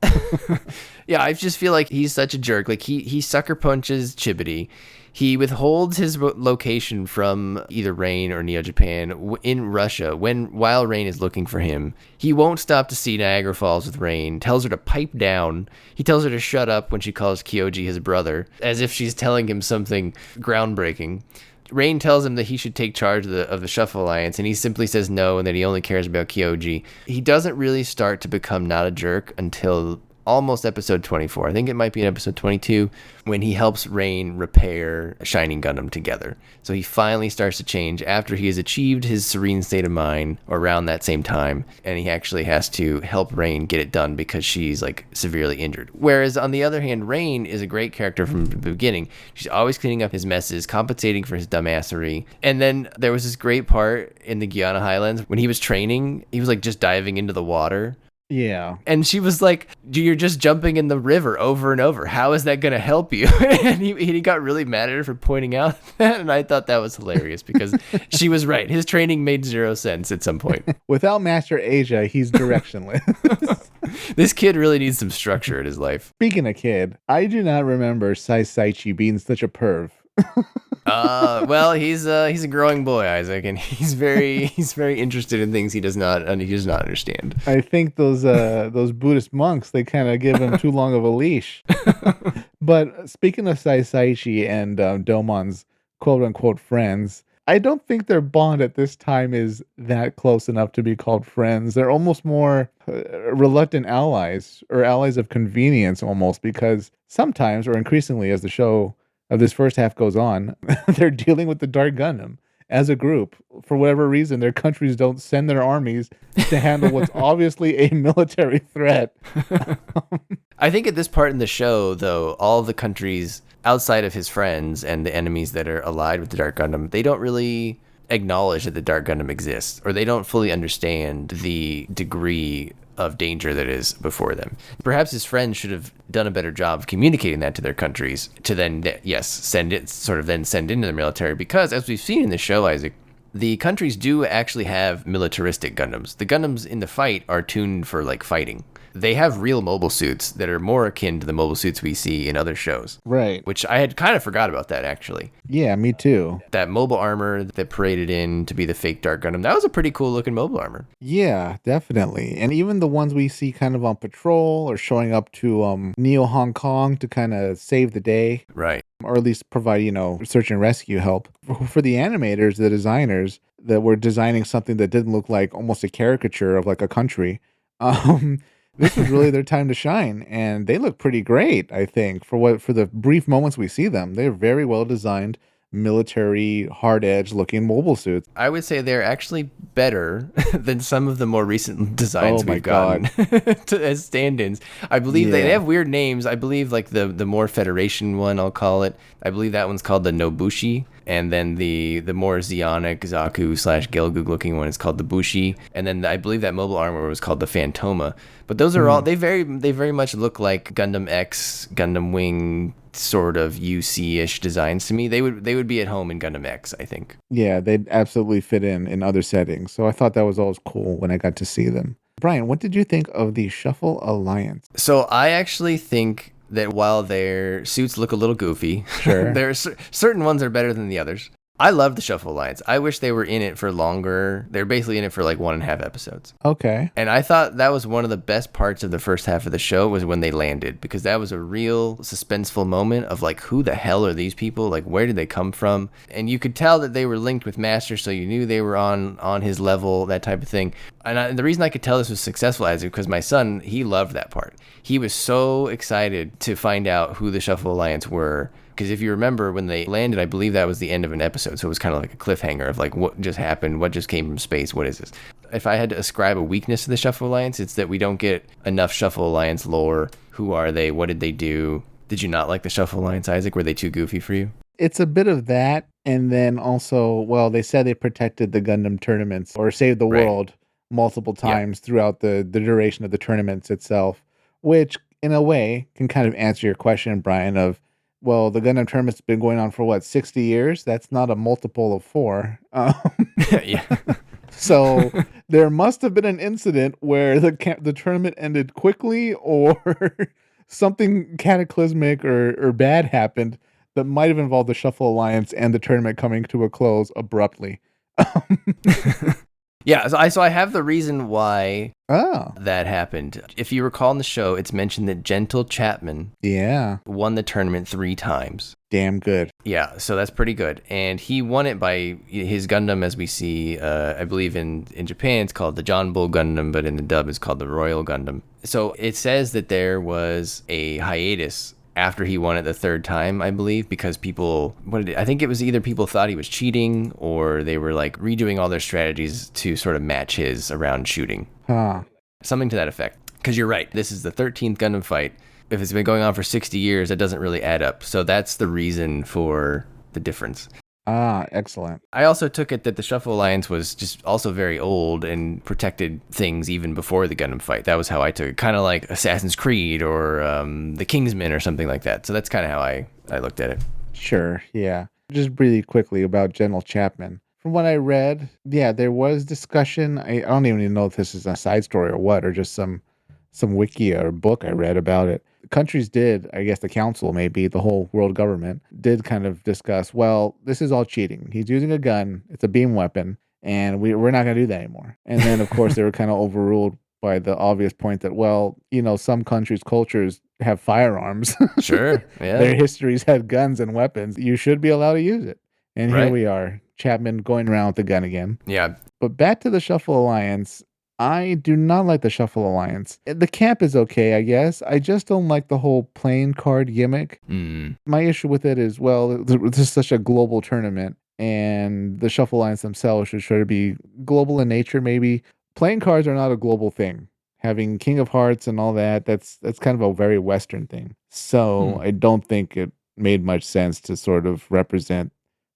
Yeah, I just feel like he's such a jerk. Like, he sucker punches Chibity. He withholds his location from either Rain or Neo Japan in Russia while Rain is looking for him. He won't stop to see Niagara Falls with Rain, tells her to pipe down. He tells her to shut up when she calls Kyoji his brother, as if she's telling him something groundbreaking. Rain tells him that he should take charge of the Shuffle Alliance, and he simply says no and that he only cares about Kyoji. He doesn't really start to become not a jerk until almost episode 24. I think it might be in episode 22 when he helps Rain repair Shining Gundam together. So he finally starts to change after he has achieved his serene state of mind around that same time, and he actually has to help Rain get it done because she's like severely injured. Whereas on the other hand, Rain is a great character from the beginning. She's always cleaning up his messes, compensating for his dumbassery. And then there was this great part in the Guyana Highlands when he was training, he was like just diving into the water. Yeah. And she was like, you're just jumping in the river over and over. How is that going to help you? And he got really mad at her for pointing out that. And I thought that was hilarious because she was right. His training made zero sense at some point. Without Master Asia, he's directionless. This kid really needs some structure in his life. Speaking of kid, I do not remember Sai Saichi being such a perv. Well, he's a growing boy, Isaac, and he's very interested in things he does not understand. I think those Buddhist monks, they kind of give him too long of a leash. But speaking of Sai Saichi and Domon's quote unquote friends, I don't think their bond at this time is that close enough to be called friends. They're almost more reluctant allies, or allies of convenience almost, because sometimes, or increasingly as the show of this first half goes on, they're dealing with the Dark Gundam as a group. For whatever reason, their countries don't send their armies to handle what's obviously a military threat. I think at this part in the show, though, all of the countries outside of his friends and the enemies that are allied with the Dark Gundam, they don't really acknowledge that the Dark Gundam exists, or they don't fully understand the degree of danger that is before them. Perhaps his friends should have done a better job of communicating that to their countries to then, send into the military, because as we've seen in the show, Isaac, the countries do actually have militaristic Gundams. The Gundams in the fight are tuned for like fighting. They have real mobile suits that are more akin to the mobile suits we see in other shows. Right. Which I had kind of forgot about that, actually. Yeah, me too. That mobile armor that paraded in to be the fake Dark Gundam, that was a pretty cool looking mobile armor. Yeah, definitely. And even the ones we see kind of on patrol or showing up to Neo Hong Kong to kind of save the day. Right. Or at least provide, search and rescue help. For the animators, the designers that were designing something that didn't look like almost a caricature of like a country, this was really their time to shine, and they look pretty great, I think, for the brief moments we see them. They're very well designed, military, hard-edge looking mobile suits. I would say they're actually better than some of the more recent designs we've gotten as stand-ins. I believe they have weird names. I believe like the more Federation one, I'll call it. I believe that one's called the Nobushi. And then the more Zeonic Zaku / Gelgoog looking one is called the Bushi. And then I believe that mobile armor was called the Phantoma. But those are all, they very much look like Gundam X, Gundam Wing sort of UC-ish designs to me. They would be at home in Gundam X, I think. Yeah, they'd absolutely fit in other settings. So I thought that was always cool when I got to see them. Brian, what did you think of the Shuffle Alliance? So I actually think that while their suits look a little goofy, sure, there are certain ones are better than the others. I love the Shuffle Alliance. I wish they were in it for longer. They're basically in it for like 1.5 episodes. Okay. And I thought that was one of the best parts of the first half of the show was when they landed, because that was a real suspenseful moment of like, who the hell are these people? Like, where did they come from? And you could tell that they were linked with Master, so you knew they were on his level, that type of thing. And the reason I could tell this was successful is because my son, he loved that part. He was so excited to find out who the Shuffle Alliance were. Because if you remember when they landed, I believe that was the end of an episode. So it was kind of like a cliffhanger of like, what just happened? What just came from space? What is this? If I had to ascribe a weakness to the Shuffle Alliance, it's that we don't get enough Shuffle Alliance lore. Who are they? What did they do? Did you not like the Shuffle Alliance, Isaac? Were they too goofy for you? It's a bit of that. And then also, well, they said they protected the Gundam tournaments or saved the world multiple times throughout the duration of the tournaments itself, which in a way can kind of answer your question, Brian, of, well, the Gundam tournament's been going on for 60 years? That's not a multiple of 4. Yeah. So there must have been an incident where the tournament ended quickly, or something cataclysmic or bad happened that might have involved the Shuffle Alliance and the tournament coming to a close abruptly. Yeah, so I have the reason why Oh, that happened. If you recall in the show, it's mentioned that Gentle Chapman yeah. won the tournament 3 times. Damn good. Yeah, so that's pretty good. And he won it by his Gundam, as we see, I believe in Japan, it's called the John Bull Gundam, but in the dub, it's called the Royal Gundam. So it says that there was a hiatus after he won it the third time, I believe, because people, I think it was either people thought he was cheating or they were like redoing all their strategies to sort of match his around shooting. Huh. Something to that effect. Because you're right, this is the 13th Gundam fight. If it's been going on for 60 years, that doesn't really add up. So that's the reason for the difference. Ah, excellent. I also took it that the Shuffle Alliance was just also very old and protected things even before the Gundam fight. That was how I took it. Kind of like Assassin's Creed or the Kingsman or something like that. So that's kind of how I looked at it. Sure, yeah. Just really quickly about General Chapman. From what I read, yeah, there was discussion. I don't even know if this is a side story or what, or just some wiki or book I read about it. Countries did, I guess the council, maybe the whole world government, did kind of discuss, well, this is all cheating. He's using a gun, it's a beam weapon, and we're not going to do that anymore. And then, of course, they were kind of overruled by the obvious point that, well, some countries' cultures have firearms. Sure, yeah. Their histories had guns and weapons. You should be allowed to use it. And here Right. we are, Chapman going around with the gun again. Yeah. But back to the Shuffle Alliance. I do not like the Shuffle Alliance. The camp is okay, I guess. I just don't like the whole playing card gimmick. My issue with it is, well, this is such a global tournament, and the Shuffle Alliance themselves should try to be global in nature, maybe. Playing cards are not a global thing. Having King of Hearts and all that, that's kind of a very Western thing. So I don't think it made much sense to sort of represent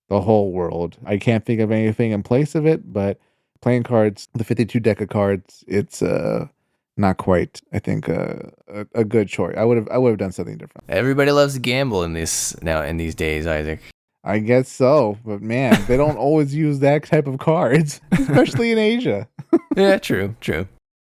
the whole world. I can't think of anything in place of it, but playing cards, the 52 deck of cards, it's not quite, I think, a good choice. I would have done something different. Everybody loves to gamble in these days, Isaac. I guess so, but man, they don't always use that type of cards, especially in Asia. Yeah, true.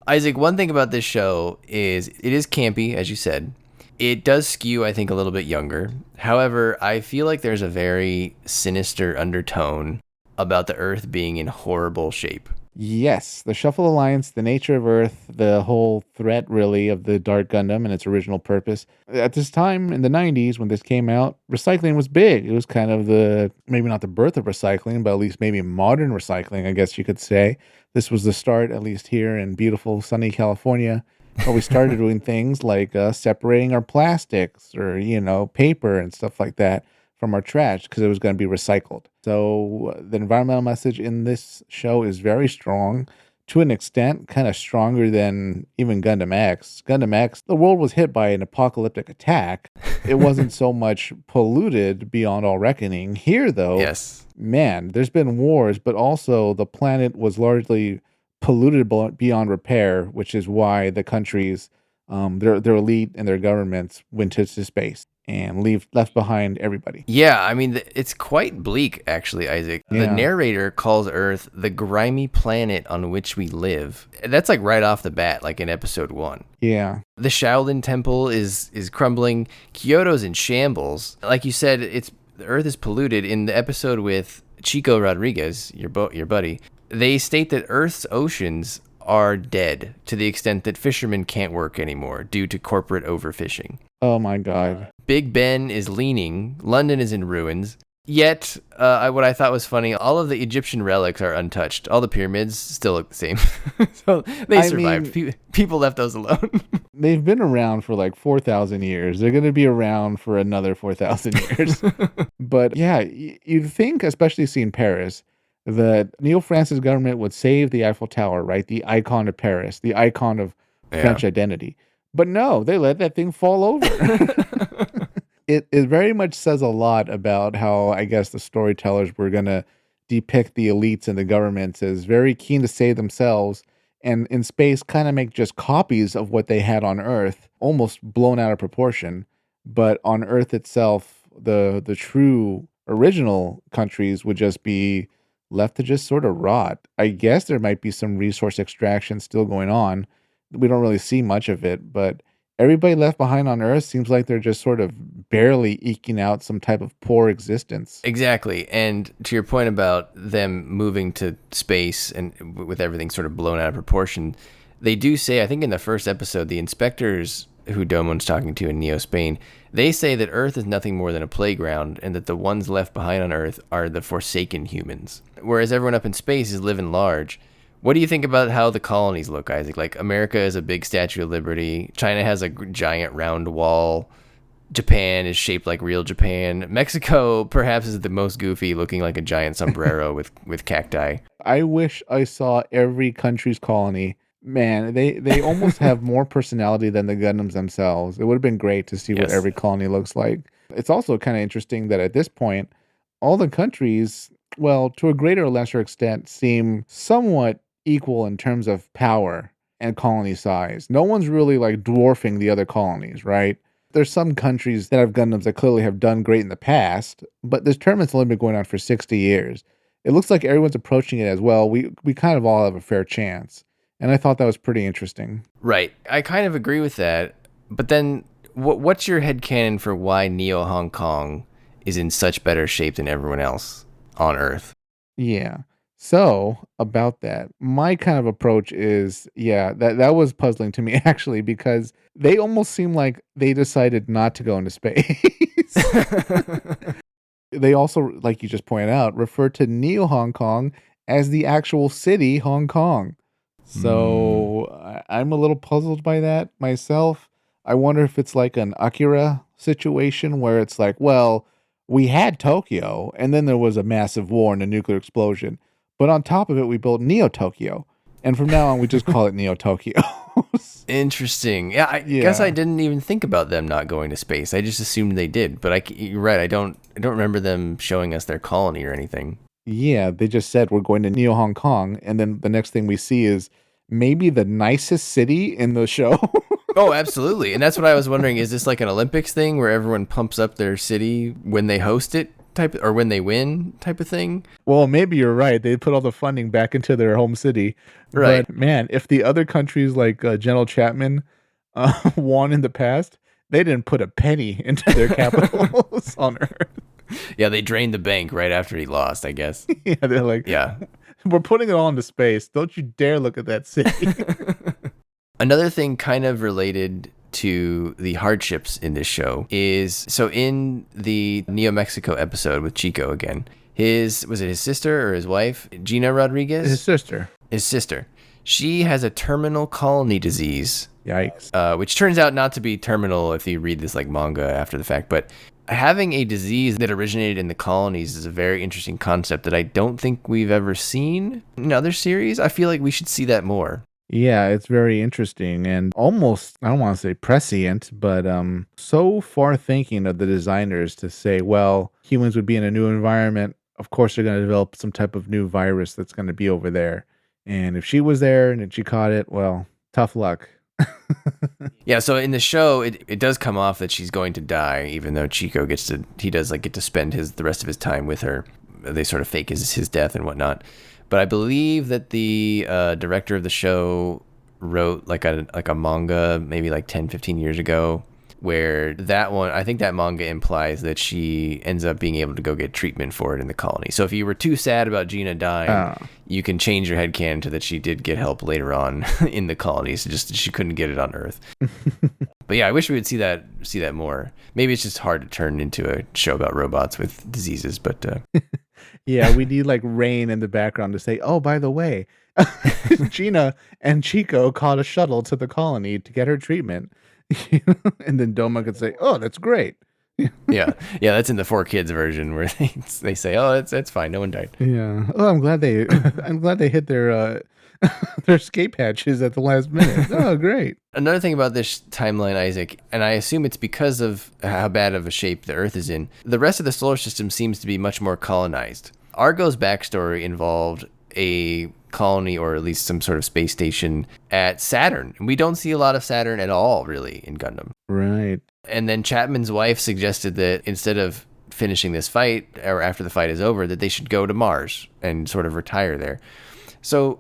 Isaac, one thing about this show is it is campy, as you said. It does skew, I think, a little bit younger. However, I feel like there's a very sinister undertone about the Earth being in horrible shape. Yes, the Shuffle Alliance, the nature of Earth, the whole threat, really, of the Dark Gundam and its original purpose. At this time, in the 90s, when this came out, recycling was big. It was kind of maybe not the birth of recycling, but at least maybe modern recycling, I guess you could say. This was the start, at least here in beautiful, sunny California, where we started doing things like separating our plastics or, paper and stuff like that from our trash because it was going to be recycled. So the environmental message in this show is very strong, to an extent, kind of stronger than even Gundam X. Gundam X, the world was hit by an apocalyptic attack. It wasn't so much polluted beyond all reckoning. Here, though, Yes. man, there's been wars, but also the planet was largely polluted beyond repair, which is why the countries, their elite and their governments went to space and left behind everybody. Yeah, I mean, it's quite bleak, actually, Isaac. The Yeah. narrator calls Earth the grimy planet on which we live. That's like right off the bat, like in episode 1. Yeah. The Shaolin Temple is crumbling. Kyoto's in shambles. Like you said, the Earth is polluted. In the episode with Chico Rodriguez, your buddy, they state that Earth's oceans are dead to the extent that fishermen can't work anymore due to corporate overfishing. Oh my God. Big Ben is leaning. London is in ruins. Yet, what I thought was funny, all of the Egyptian relics are untouched. All the pyramids still look the same. So they survived. People left those alone. They've been around for like 4,000 years. They're going to be around for another 4,000 years. But yeah, you'd think, especially seeing Paris, that Neil France's government would save the Eiffel Tower, right? The icon of Paris, the icon of French identity. But no, they let that thing fall over. It very much says a lot about how, I guess, the storytellers were going to depict the elites and the governments as very keen to save themselves, and in space kind of make just copies of what they had on Earth, almost blown out of proportion. But on Earth itself, the true original countries would just be left to just sort of rot. I guess there might be some resource extraction still going on. We don't really see much of it, but Everybody left behind on Earth seems like they're just sort of barely eking out some type of poor existence. Exactly. And to your point about them moving to space and with everything sort of blown out of proportion, they do say, I think in the first episode, the inspectors who Domon's talking to in Neo Spain, they say that Earth is nothing more than a playground and that the ones left behind on Earth are the forsaken humans. Whereas everyone up in space is living large. What do you think about how the colonies look, Isaac? Like, America is a big Statue of Liberty. China has a giant round wall. Japan is shaped like real Japan. Mexico perhaps is the most goofy, looking like a giant sombrero with cacti. I wish I saw every country's colony. Man, they almost have more personality than the Gundams themselves. It would have been great to see what every colony looks like. It's also kind of interesting that at this point, all the countries, well, to a greater or lesser extent, seem somewhat equal in terms of power and colony size. No one's really like dwarfing the other colonies, right? There's some countries that have Gundams that clearly have done great in the past, but this tournament's only been going on for 60 years. It looks like everyone's approaching it as well. We kind of all have a fair chance. And I thought that was pretty interesting. Right. I kind of agree with that. But then what's your headcanon for why Neo Hong Kong is in such better shape than everyone else on Earth? Yeah. So about that, my kind of approach is, that was puzzling to me actually, because they almost seem like they decided not to go into space. They also, like you just pointed out, refer to Neo Hong Kong as the actual city, Hong Kong. So I'm a little puzzled by that myself. I wonder if it's like an Akira situation where it's like, well, we had Tokyo and then there was a massive war and a nuclear explosion. But on top of it, we built Neo Tokyo. And from now on, we just call it Neo Tokyo. Interesting. Yeah, I guess I didn't even think about them not going to space. I just assumed they did. But you're right. I don't remember them showing us their colony or anything. Yeah, they just said we're going to Neo Hong Kong, and then the next thing we see is maybe the nicest city in the show. Oh, absolutely. And that's what I was wondering. Is this like an Olympics thing where everyone pumps up their city when they host it or when they win type of thing? Well, maybe you're right. They put all the funding back into their home city. Right. But man, if the other countries like General Chapman won in the past, they didn't put a penny into their capitals on Earth. Yeah, they drained the bank right after he lost, I guess. Yeah, they're like, we're putting it all into space. Don't you dare look at that city. Another thing kind of related to the hardships in this show is, so in the Neo Mexico episode with Chico again, was it his sister or his wife, Gina Rodriguez? His sister. His sister. She has a terminal colony disease. Yikes. Which turns out not to be terminal if you read this like manga after the fact, but having a disease that originated in the colonies is a very interesting concept that I don't think we've ever seen in other series. I feel like we should see that more. Yeah, it's very interesting and almost, I don't want to say prescient, but so far thinking of the designers to say, well, humans would be in a new environment. Of course, they're going to develop some type of new virus that's going to be over there. And if she was there and she caught it, well, tough luck. Yeah, so in the show, it does come off that she's going to die, even though Chico get to spend the rest of his time with her. They sort of fake his death and whatnot. But I believe that the director of the show wrote like a manga maybe like 10, 15 years ago, where I think that manga implies that she ends up being able to go get treatment for it in the colony. So if you were too sad about Gina dying, you can change your headcanon to that she did get help later on in the colonies. Just she couldn't get it on Earth. But yeah, I wish we would see that more. Maybe it's just hard to turn into a show about robots with diseases, but yeah, we need like rain in the background to say, oh, by the way, Gina and Chico caught a shuttle to the colony to get her treatment. And then Doma could say, oh, that's great. yeah, that's in the 4Kids version where they say, oh, it's fine, no one died. Yeah. Oh, I'm glad they hit their escape hatches at the last minute. Oh, great. Another thing about this timeline, Isaac, and I assume it's because of how bad of a shape the Earth is in, the rest of the solar system seems to be much more colonized. Argo's backstory involved a colony, or at least some sort of space station at Saturn. And we don't see a lot of Saturn at all, really, in Gundam. Right. And then Chapman's wife suggested that instead of finishing this fight, or after the fight is over, that they should go to Mars and sort of retire there. So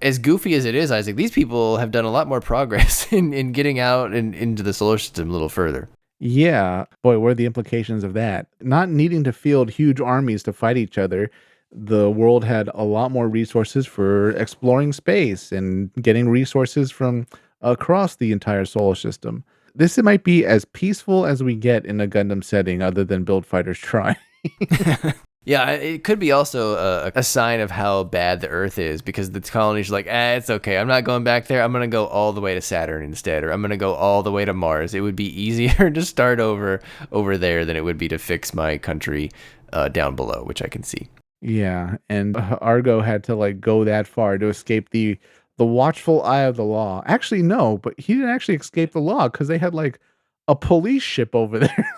as goofy as it is, Isaac, these people have done a lot more progress in getting out and into the solar system a little further. Yeah. Boy, what are the implications of that? Not needing to field huge armies to fight each other, the world had a lot more resources for exploring space and getting resources from across the entire solar system. This might be as peaceful as we get in a Gundam setting, other than Build Fighters Try. Yeah, it could be also a sign of how bad the Earth is, because the colonies are like, it's okay. I'm not going back there. I'm going to go all the way to Saturn instead, or I'm going to go all the way to Mars. It would be easier to start over there than it would be to fix my country down below, which I can see. Yeah, and Argo had to like go that far to escape the watchful eye of the law. Actually, no, but he didn't actually escape the law because they had like a police ship over there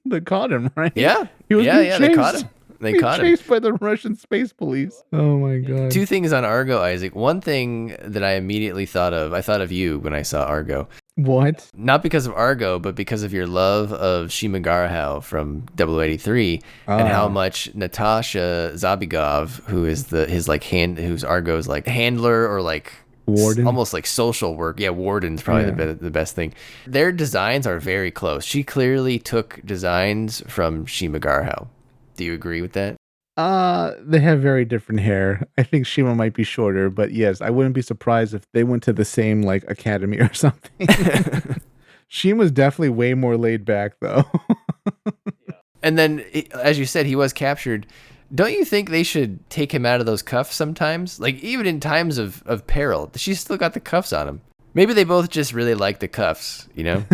that caught him, right? Yeah, he was being they caught him. They caught him. Chased by the Russian space police. Oh my god. Two things on Argo, Isaac. One thing that I immediately thought of you when I saw Argo. What? Not because of Argo, but because of your love of Shimagaraho from 083 and how much Natasha Zabigov, who is who's Argo's like handler or like warden, almost like social work. Yeah, warden's probably the best thing. Their designs are very close. She clearly took designs from Shimagaraho. Do you agree with that? They have very different hair. I think Shima might be shorter, but yes, I wouldn't be surprised if they went to the same like academy or something. Shima's definitely way more laid back though. And then, as you said, he was captured. Don't you think they should take him out of those cuffs sometimes? Like, even in times of peril, she's still got the cuffs on him. Maybe they both just really like the cuffs, you know?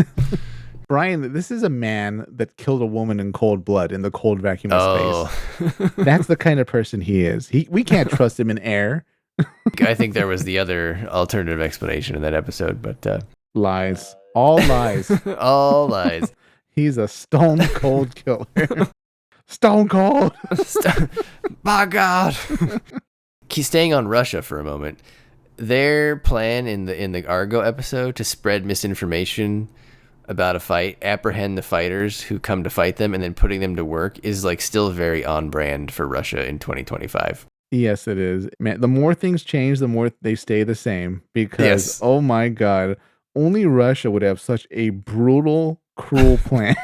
Brian, this is a man that killed a woman in cold blood in the cold vacuum of space. That's the kind of person he is. We can't trust him in air. I think there was the other alternative explanation in that episode, but... lies. All lies. All lies. He's a stone cold killer. Stone cold. My God. Keep staying on Russia for a moment. Their plan in the Argo episode to spread misinformation about a fight, apprehend the fighters who come to fight them, and then putting them to work is like still very on brand for Russia in 2025. Yes, it is. Man, the more things change, the more they stay the same. Because, Oh my God, only Russia would have such a brutal, cruel plan.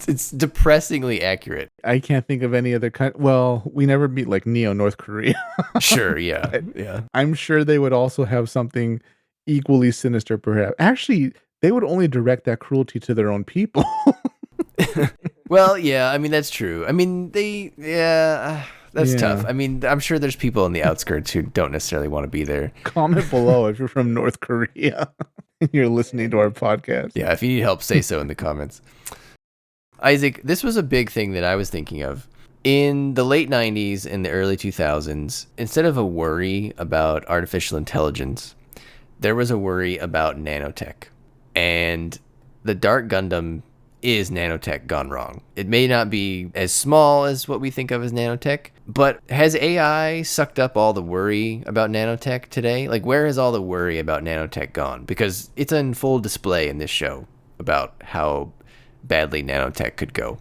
It's depressingly accurate. I can't think of any other kind. Well, we never meet like North Korea. Sure, yeah. Yeah. I'm sure they would also have something equally sinister, perhaps. Actually, they would only direct that cruelty to their own people. Well, yeah, I mean, that's true. I mean, that's tough. I mean, I'm sure there's people in the outskirts who don't necessarily want to be there. Comment below if you're from North Korea and you're listening to our podcast. Yeah, if you need help, say so in the comments. Isaac, this was a big thing that I was thinking of. In the late 90s and the early 2000s, instead of a worry about artificial intelligence, there was a worry about nanotech. And the Dark Gundam is nanotech gone wrong. It may not be as small as what we think of as nanotech, but has AI sucked up all the worry about nanotech today? Like, where has all the worry about nanotech gone? Because it's on full display in this show about how badly nanotech could go.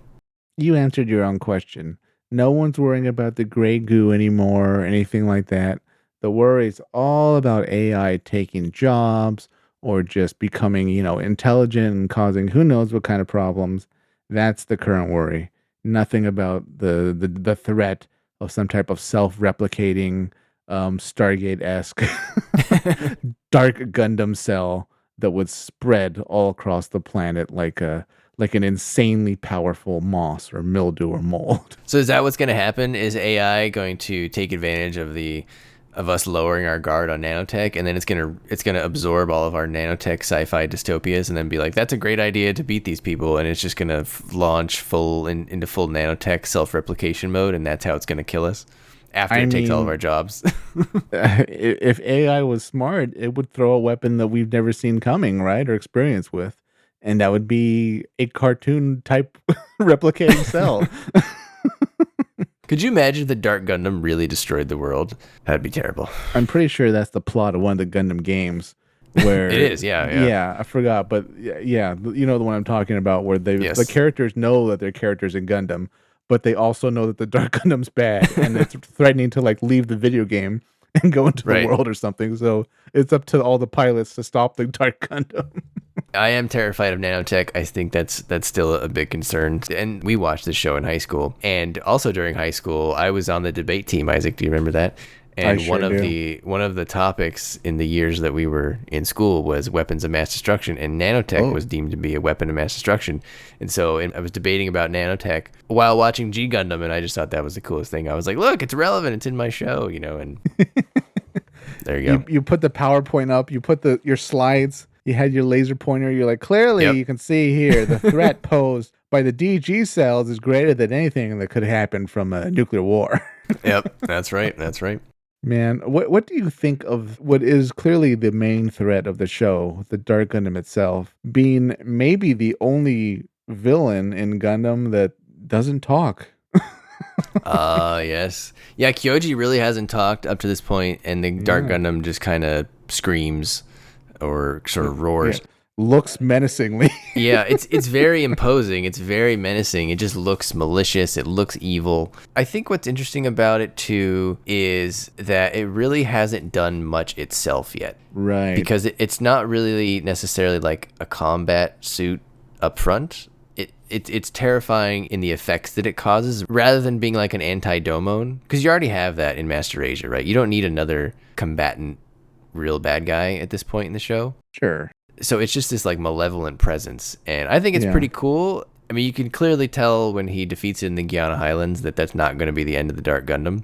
You answered your own question. No one's worrying about the gray goo anymore or anything like that. The worry is all about AI taking jobs, or just becoming, intelligent and causing who knows what kind of problems. That's the current worry. Nothing about the threat of some type of self-replicating, Stargate-esque Dark Gundam cell that would spread all across the planet like an insanely powerful moss or mildew or mold. So is that what's going to happen? Is AI going to take advantage of us lowering our guard on nanotech, and then it's gonna absorb all of our nanotech sci-fi dystopias, and then be like, that's a great idea to beat these people, and it's just gonna launch into full nanotech self-replication mode, and that's how it's gonna kill us after it takes all of our jobs. If AI was smart, it would throw a weapon that we've never seen coming, right, or experience with, and that would be a cartoon type replicating cell. Could you imagine if the Dark Gundam really destroyed the world? That'd be terrible. I'm pretty sure that's the plot of one of the Gundam games. Where it is, yeah. Yeah, I forgot, but yeah, you know the one I'm talking about, where the characters know that they're characters in Gundam, but they also know that the Dark Gundam's bad, and it's threatening to like leave the video game and go into the Right. world or something. So it's up to all the pilots to stop the Dark Gundam. I am terrified of nanotech. I think that's still a big concern. And we watched this show in high school, and also during high school, I was on the debate team. Isaac, do you remember that? And I sure do. one of the topics in the years that we were in school was weapons of mass destruction, and nanotech Oh. was deemed to be a weapon of mass destruction. And so I was debating about nanotech while watching G Gundam, and I just thought that was the coolest thing. I was like, look, it's relevant. It's in my show, and there you go. You put the PowerPoint up, you put your slides, you had your laser pointer, you're like, clearly Yep. you can see here the threat posed by the DG cells is greater than anything that could happen from a nuclear war. Yep, that's right. That's right. Man, what do you think of what is clearly the main threat of the show, the Dark Gundam itself, being maybe the only villain in Gundam that doesn't talk? Yes. Yeah, Kyoji really hasn't talked up to this point, and the Dark Gundam just kind of screams or sort of roars. Yeah. Looks menacingly. Yeah, it's very imposing. It's very menacing. It just looks malicious. It looks evil. I think what's interesting about it too is that it really hasn't done much itself yet. Right. Because it's not really necessarily like a combat suit up front. It's terrifying in the effects that it causes rather than being like an anti-domon. Because you already have that in Master Asia, right? You don't need another combatant real bad guy at this point in the show. Sure. So it's just this like malevolent presence, and I think it's pretty cool. I mean, you can clearly tell when he defeats it in the Guiana Highlands that that's not going to be the end of the Dark Gundam.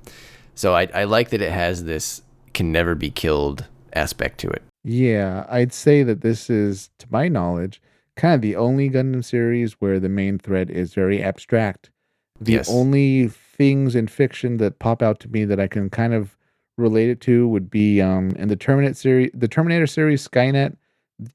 So I like that it has this can never be killed aspect to it. Yeah, I'd say that this is, to my knowledge, kind of the only Gundam series where the main threat is very abstract. The only things in fiction that pop out to me that I can kind of relate it to would be in the Terminator series, Skynet.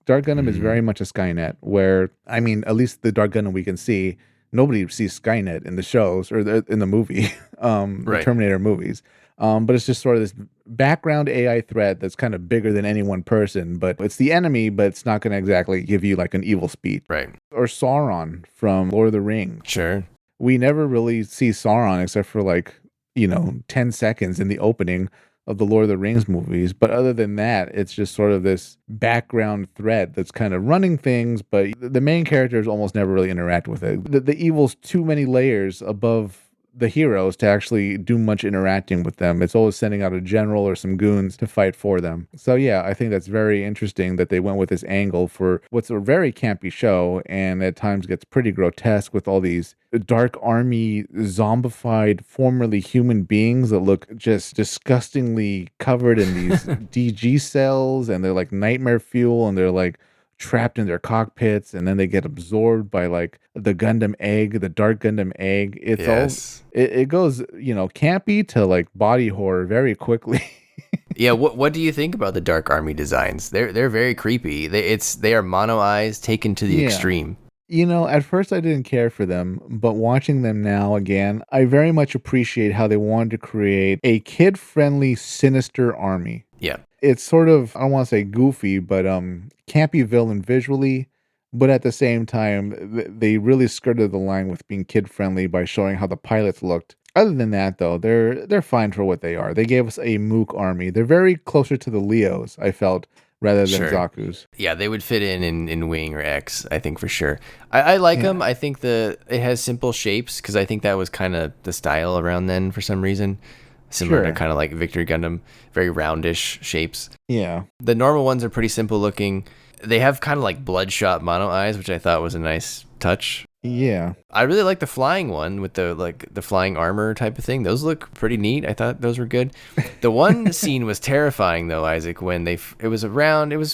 Dark Gundam is very much a Skynet, where, I mean, at least the Dark Gundam we can see, nobody sees Skynet in the shows or in the movie, the Terminator movies. But it's just sort of this background AI threat that's kind of bigger than any one person, but it's the enemy, but it's not going to exactly give you like an evil speech. Right. Or Sauron from Lord of the Rings. Sure. We never really see Sauron except for 10 seconds in the opening of the Lord of the Rings movies. But other than that, it's just sort of this background threat that's kind of running things, but the main characters almost never really interact with it. The evil's too many layers above the heroes to actually do much interacting with them. It's always sending out a general or some goons to fight for them. So yeah, I think that's very interesting that they went with this angle for what's a very campy show, and at times gets pretty grotesque with all these dark army zombified formerly human beings that look just disgustingly covered in these DG cells, and they're like nightmare fuel, and they're like trapped in their cockpits, and then they get absorbed by like the Gundam egg, the Dark Gundam egg. It's all it goes, campy to like body horror very quickly. Yeah, what do you think about the Dark Army designs? They're very creepy. They are mono eyes taken to the extreme. At first I didn't care for them, but watching them now again, I very much appreciate how they wanted to create a kid-friendly, sinister army. Yeah. It's sort of, I don't want to say goofy, but campy villain visually, but at the same time, they really skirted the line with being kid-friendly by showing how the pilots looked. Other than that, though, they're fine for what they are. They gave us a Mook army. They're very closer to the Leos, I felt, rather than Zaku's. Yeah, they would fit in Wing or X, I think, for sure. I like them. I think it has simple shapes, because I think that was kind of the style around then for some reason. Similar to kind of like Victory Gundam, very roundish shapes. Yeah. The normal ones are pretty simple looking. They have kind of like bloodshot mono eyes, which I thought was a nice touch. Yeah. I really like the flying one with the flying armor type of thing. Those look pretty neat. I thought those were good. The one scene was terrifying though, Isaac, when it was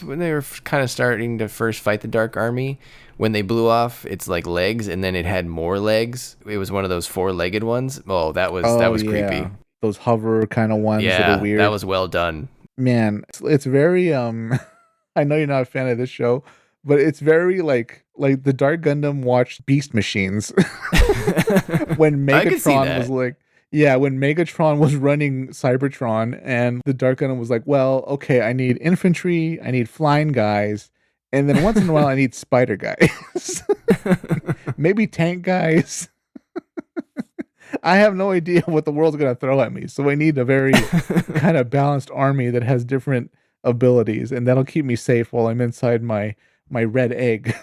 when they were kind of starting to first fight the Dark Army. When they blew off its like legs, and then it had more legs. It was one of those 4-legged ones. Oh, that was creepy. Those hover kind of ones that are weird. That was well done. Man, it's very I know you're not a fan of this show, but it's very like the Dark Gundam watched Beast Machines. When Megatron was like, when Megatron was running Cybertron, and the Dark Gundam was like, well, okay, I need infantry, I need flying guys, and then once in a while I need spider guys. Maybe tank guys. I have no idea what the world's going to throw at me. So I need a very kind of balanced army that has different abilities, and that'll keep me safe while I'm inside my red egg.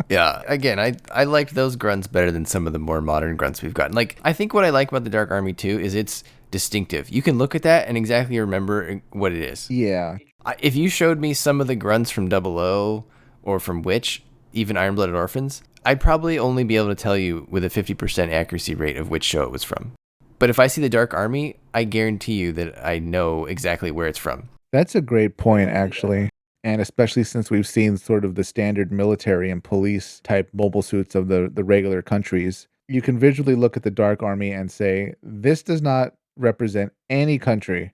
Yeah, again, I liked those grunts better than some of the more modern grunts we've gotten. Like, I think what I like about the Dark Army too is it's distinctive. You can look at that and exactly remember what it is. Yeah. If you showed me some of the grunts from Double O or from Witch, even Iron Blooded Orphans, I'd probably only be able to tell you with a 50% accuracy rate of which show it was from. But if I see the Dark Army, I guarantee you that I know exactly where it's from. That's a great point, actually. And especially since we've seen sort of the standard military and police type mobile suits of the regular countries, you can visually look at the Dark Army and say, this does not represent any country.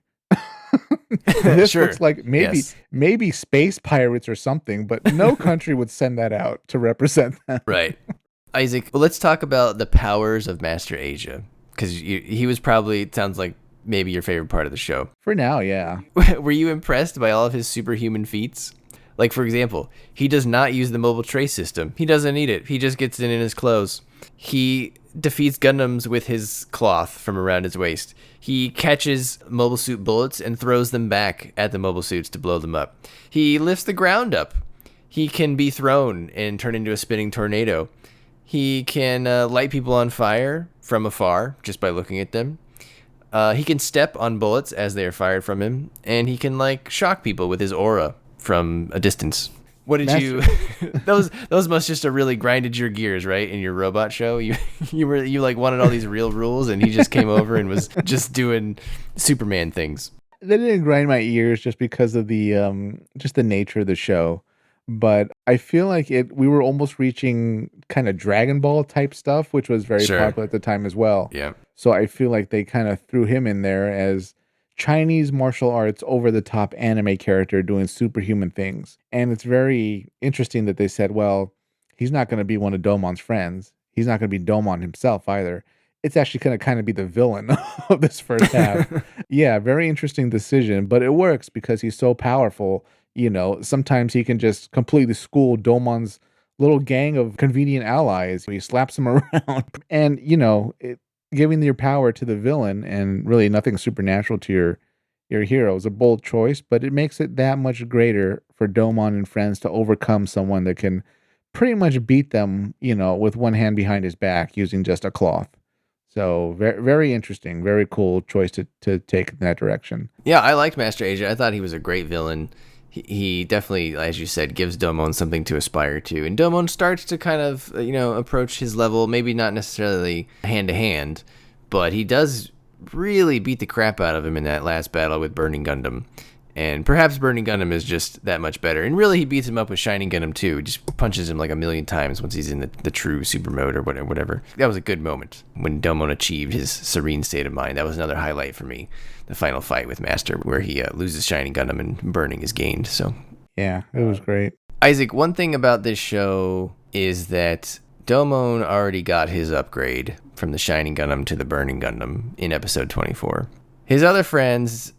This Sure. looks like maybe space pirates or something, but no country would send that out to represent them. Right. Isaac, well, let's talk about the powers of Master Asia, because he was probably, it sounds like, maybe your favorite part of the show. For now, yeah. Were you impressed by all of his superhuman feats? Like, for example, he does not use the mobile trace system. He doesn't need it. He just gets it in his clothes. He defeats Gundams with his cloth from around his waist. He catches mobile suit bullets and throws them back at the mobile suits to blow them up. He lifts the ground up. He can be thrown and turn into a spinning tornado. He can light people on fire from afar just by looking at them. He can step on bullets as they are fired from him, and he can like shock people with his aura from a distance. What did you? Those must just have really grinded your gears, right? In your robot show, you like wanted all these real rules, and he just came over and was just doing Superman things. They didn't grind my ears just because of the just the nature of the show. But I feel like we were almost reaching kind of Dragon Ball type stuff, which was very popular at the time as well. Yeah. So I feel like they kind of threw him in there as Chinese martial arts over the top anime character doing superhuman things. And it's very interesting that they said, well, he's not going to be one of Domon's friends. He's not going to be Domon himself either. It's actually going to kind of be the villain of this first half. Yeah, very interesting decision, but it works because he's so powerful. You know, sometimes he can just completely school Domon's little gang of convenient allies. He slaps them around. And, you know, giving your power to the villain and really nothing supernatural to your hero is a bold choice, but it makes it that much greater for Domon and friends to overcome someone that can pretty much beat them, you know, with one hand behind his back using just a cloth. So very, very interesting, very cool choice to take in that direction. Yeah, I liked Master Asia. I thought he was a great villain. He definitely, as you said, gives Domon something to aspire to. And Domon starts to kind of, you know, approach his level, maybe not necessarily hand to hand, but he does really beat the crap out of him in that last battle with Burning Gundam. And perhaps Burning Gundam is just that much better. And really, he beats him up with Shining Gundam, too. He just punches him like a million times once he's in the true super mode or whatever. That was a good moment when Domon achieved his serene state of mind. That was another highlight for me. The final fight with Master, where he loses Shining Gundam and Burning is gained. So yeah, it was great. Isaac, one thing about this show is that Domon already got his upgrade from the Shining Gundam to the Burning Gundam in episode 24. His other friends,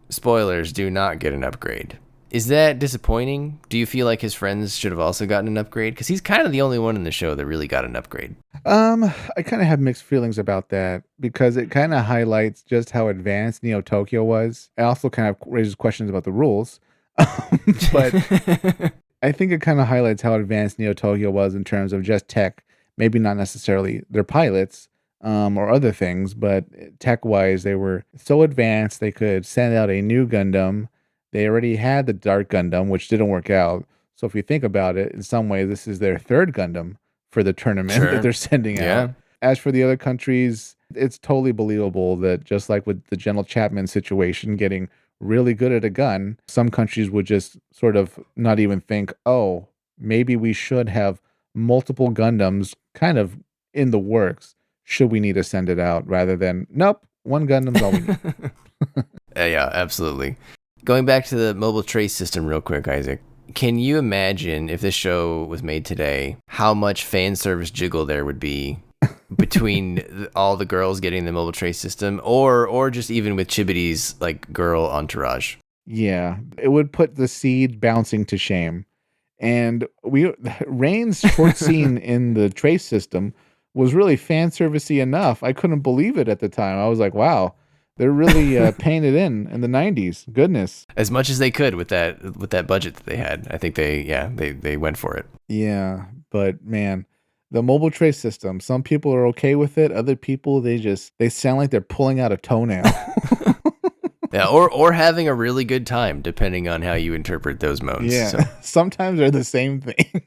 spoilers, do not get an upgrade. Is that disappointing? Do you feel like his friends should have also gotten an upgrade? Because he's kind of the only one in the show that really got an upgrade. I kind of have mixed feelings about that because it kind of highlights just how advanced Neo Tokyo was. It also kind of raises questions about the rules. But I think it kind of highlights how advanced Neo Tokyo was in terms of just tech. Maybe not necessarily their pilots or other things, but tech-wise, they were so advanced they could send out a new Gundam. They already had the Dark Gundam, which didn't work out. So if you think about it, in some way, this is their third Gundam for the tournament that they're sending out. As for the other countries, it's totally believable that just like with the General Chapman situation, getting really good at a gun, some countries would just sort of not even think, oh, maybe we should have multiple Gundams kind of in the works. Should we need to send it out rather than, nope, one Gundam's all we need. Yeah, absolutely. Going back to the mobile trace system real quick, Isaac, can you imagine if this show was made today, how much fan service jiggle there would be between all the girls getting the mobile trace system or just even with Chibity's like girl entourage? Yeah, it would put the seed bouncing to shame. And Rain's short scene in the trace system was really fan servicey enough. I couldn't believe it at the time. I was like, wow, they're really paying it in the 90s. Goodness. As much as they could with that budget that they had. I think they went for it. Yeah, but man, the mobile tray system, some people are okay with it. Other people, they sound like they're pulling out a toenail. Yeah, or having a really good time, depending on how you interpret those modes. Yeah, So. sometimes they're the same thing.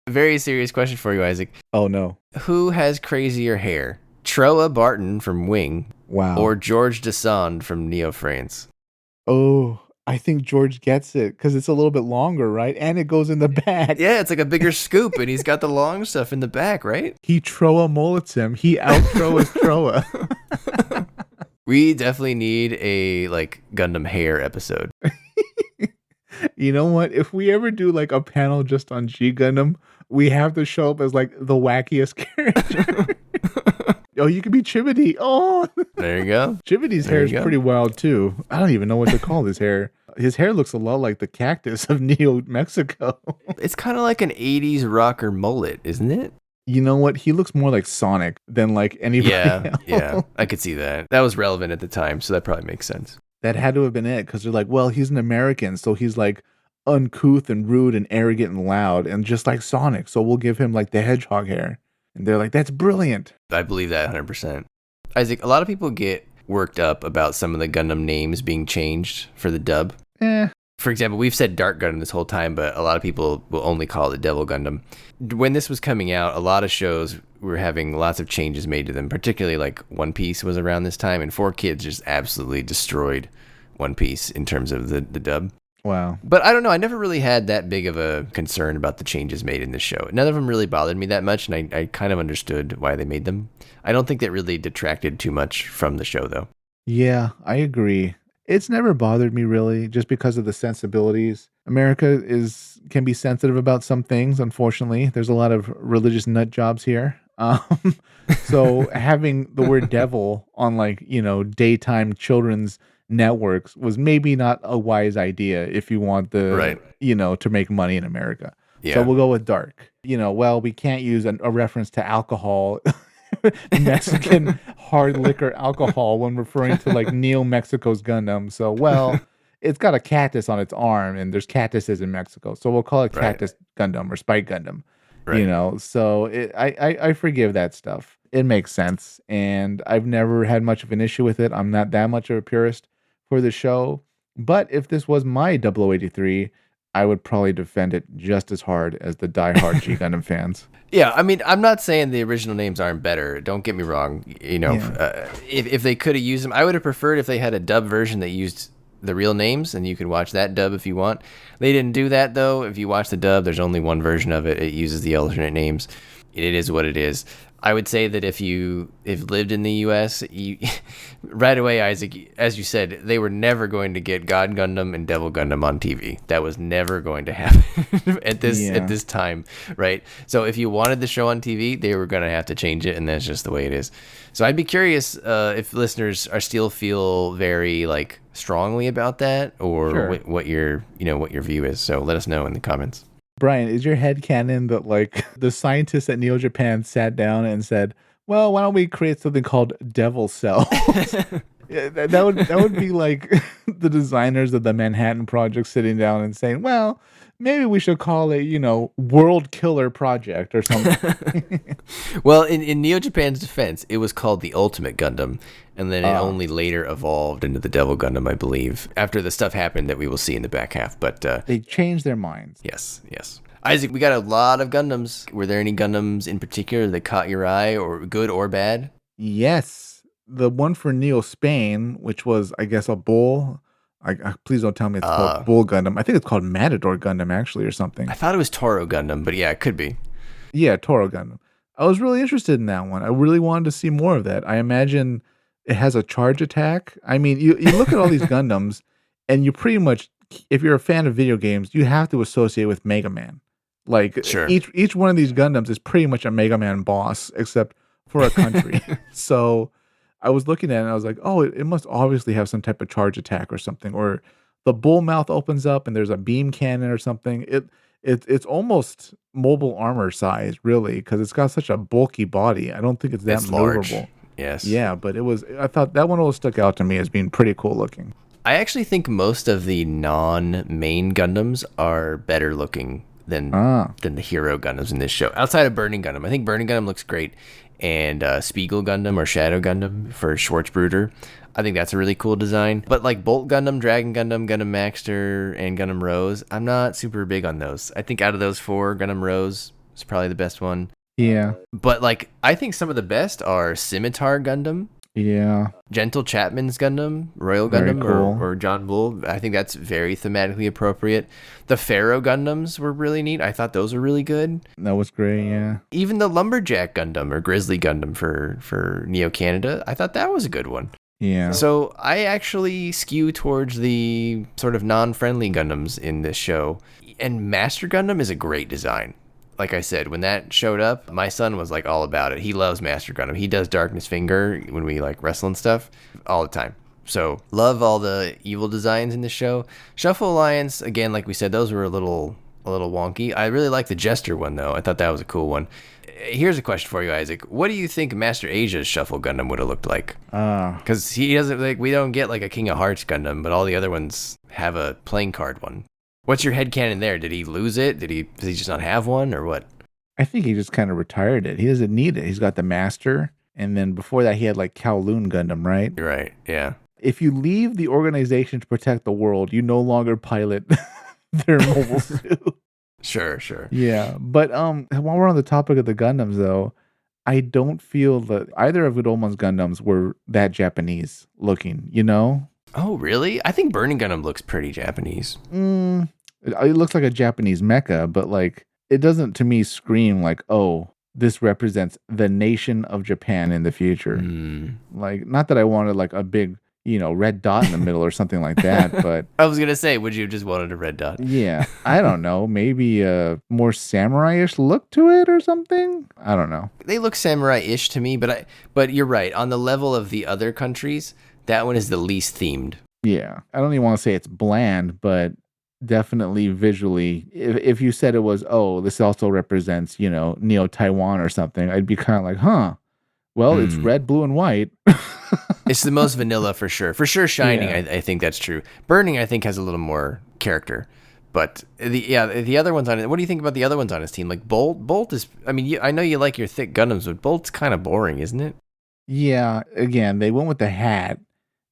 Very serious question for you, Isaac. Oh, no. Who has crazier hair? Troa Barton from Wing. Wow. Or George Descend from Neo France? Oh, I think George gets it because it's a little bit longer, right? And it goes in the back. Yeah, it's like a bigger scoop, and he's got the long stuff in the back, right? He Troa mullets him. He out-Troas Troa. We definitely need a Gundam hair episode. You know what? If we ever do a panel just on G Gundam, we have to show up as the wackiest character. Oh, you could be Chibity. Oh, there you go. Chibity's hair is pretty wild too. I don't even know what to call his hair. His hair looks a lot like the cactus of Neo Mexico. It's kind of like an 80s rocker mullet, isn't it? You know what? He looks more like Sonic than anybody else. Yeah, I could see that. That was relevant at the time, so that probably makes sense. That had to have been it, because they're like, well, he's an American, so he's uncouth and rude and arrogant and loud, and just like Sonic, so we'll give him the hedgehog hair. And they're like, that's brilliant. I believe that 100%. Isaac, a lot of people get worked up about some of the Gundam names being changed for the dub. For example, we've said Dark Gundam this whole time, but a lot of people will only call it Devil Gundam. When this was coming out, a lot of shows were having lots of changes made to them, particularly One Piece was around this time, and 4Kids just absolutely destroyed One Piece in terms of the dub. Wow. But I don't know. I never really had that big of a concern about the changes made in this show. None of them really bothered me that much, and I kind of understood why they made them. I don't think that really detracted too much from the show, though. Yeah, I agree. It's never bothered me, really, just because of the sensibilities. America can be sensitive about some things, unfortunately. There's a lot of religious nut jobs here. So having the word devil on daytime children's networks was maybe not a wise idea if you want to make money in America. Yeah. So we'll go with dark. We can't use a reference to alcohol, Mexican hard liquor alcohol when referring to Neo Mexico's Gundam. So, it's got a cactus on its arm and there's cactuses in Mexico. So we'll call it Cactus Gundam or Spike Gundam. Right. So I forgive that stuff. It makes sense. And I've never had much of an issue with it. I'm not that much of a purist for the show, but if this was my 0083, I would probably defend it just as hard as the diehard G Gundam fans. Yeah, I mean, I'm not saying the original names aren't better. Don't get me wrong. If they could have used them, I would have preferred if they had a dub version that used the real names, and you could watch that dub if you want. They didn't do that, though. If you watch the dub, there's only one version of it. It uses the alternate names. It is what it is. I would say that if lived in the U.S., right away, Isaac, as you said, they were never going to get God Gundam and Devil Gundam on TV. That was never going to happen at this time, right? So if you wanted the show on TV, they were going to have to change it, and that's just the way it is. So I'd be curious if listeners still feel very strongly about that, or what your view is. So let us know in the comments. Brian, is your head canon that the scientists at Neo Japan sat down and said, well, why don't we create something called Devil Cells? that would be the designers of the Manhattan Project sitting down and saying, well, maybe we should call it, World Killer Project or something. Well, in Neo Japan's defense, it was called the Ultimate Gundam, and then it only later evolved into the Devil Gundam, I believe, after the stuff happened that we will see in the back half. But they changed their minds. Yes. Isaac, we got a lot of Gundams. Were there any Gundams in particular that caught your eye, or good or bad? Yes. The one for Neo Spain, which was, I guess, a bull. Please don't tell me it's called Bull Gundam. I think it's called Matador Gundam, actually, or something. I thought it was Toro Gundam, but yeah, it could be. Yeah, Toro Gundam. I was really interested in that one. I really wanted to see more of that. I imagine it has a charge attack. I mean, you look at all these Gundams, and you pretty much, if you're a fan of video games, you have to associate with Mega Man. Sure. Each one of these Gundams is pretty much a Mega Man boss, except for a country. So I was looking at it and I was like, oh, it must obviously have some type of charge attack or something. Or the bull mouth opens up and there's a beam cannon or something. It's almost mobile armor size, really, because it's got such a bulky body. I don't think it's that It's large. maneuverable. Yes. Yeah, but I thought that one always stuck out to me as being pretty cool looking. I actually think most of the non-main Gundams are better looking than the hero Gundams in this show. Outside of Burning Gundam, I think Burning Gundam looks great, and Spiegel Gundam or Shadow Gundam for Schwarzbruder, I think that's a really cool design. But like Bolt Gundam, Dragon Gundam, Gundam Maxter, and Gundam Rose, I'm not super big on those. I think out of those four, Gundam Rose is probably the best one. Yeah. But like, I think some of the best are Scimitar Gundam. Yeah. Gentle Chapman's Gundam, Royal Very Gundam, cool. or John Bull. I think that's very thematically appropriate. The Pharaoh Gundams were really neat. I thought those were really good. That was great, yeah. Even the Lumberjack Gundam or Grizzly Gundam for Neo Canada, I thought that was a good one. Yeah. So I actually skew towards the sort of non-friendly Gundams in this show. And Master Gundam is a great design. Like I said, when that showed up, my son was like all about it. He loves Master Gundam. He does Darkness Finger when we like wrestle and stuff all the time. So love all the evil designs in the show. Shuffle Alliance, again, like we said, those were a little wonky. I really like the Jester one though. I thought that was a cool one. Here's a question for you, Isaac. What do you think Master Asia's Shuffle Gundam would have looked like? Because he doesn't like, we don't get like a King of Hearts Gundam, but all the other ones have a playing card one. What's your headcanon there? Did he lose it? Does he just not have one or what? I think he just kind of retired it. He doesn't need it. He's got the Master. And then before that, he had like Kowloon Gundam, right? Right, yeah. If you leave the organization to protect the world, you no longer pilot their mobile suit. Sure. Yeah. But while we're on the topic of the Gundams, though, I don't feel that either of Gudomon's Gundams were that Japanese looking, you know? Oh, really? I think Burning Gundam looks pretty Japanese. It looks like a Japanese mecha, but like it doesn't to me scream like, oh, this represents the nation of Japan in the future. Like, not that I wanted like a big, red dot in the middle or something like that, but I was gonna say, would you have just wanted a red dot? Yeah, I don't know. Maybe a more samurai-ish look to it or something. I don't know. They look samurai-ish to me, but you're right. On the level of the other countries, that one is the least themed. Yeah, I don't even want to say it's bland, but definitely visually, if you said it was, oh, this also represents, Neo Taiwan or something, I'd be kind of like, huh, well, it's red, blue, and white. It's the most vanilla for sure. For sure, Shining, Yeah. I think that's true. Burning, I think, has a little more character. But the other ones on it, what do you think about the other ones on his team? Like Bolt is, I mean, I know you like your thick Gundams, but Bolt's kind of boring, isn't it? Yeah, again, they went with the hat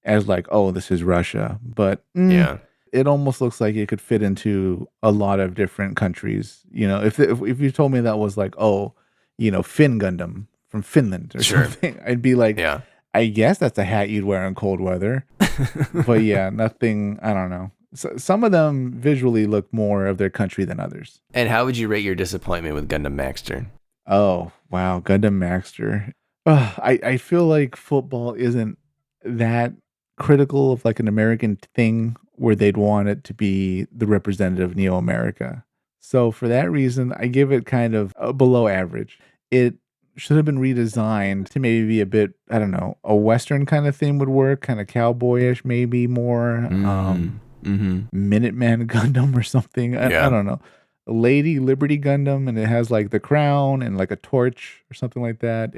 as like, oh, this is Russia, but Yeah. it almost looks like it could fit into a lot of different countries. If you told me that was like, oh, Finn Gundam from Finland or Sure. something, I'd be like, Yeah. I guess that's a hat you'd wear in cold weather. But yeah, nothing, I don't know. So, some of them visually look more of their country than others. And how would you rate your disappointment with Gundam Maxter? Oh, wow. Gundam Maxter. I feel like football isn't that critical of like an American thing where they'd want it to be the representative of Neo America. So for that reason, I give it kind of below average. It should have been redesigned to maybe be a bit, I don't know, a Western kind of theme would work, kind of cowboyish, maybe more. Minuteman Gundam or something. I don't know. Lady Liberty Gundam, and it has like the crown and like a torch or something like that.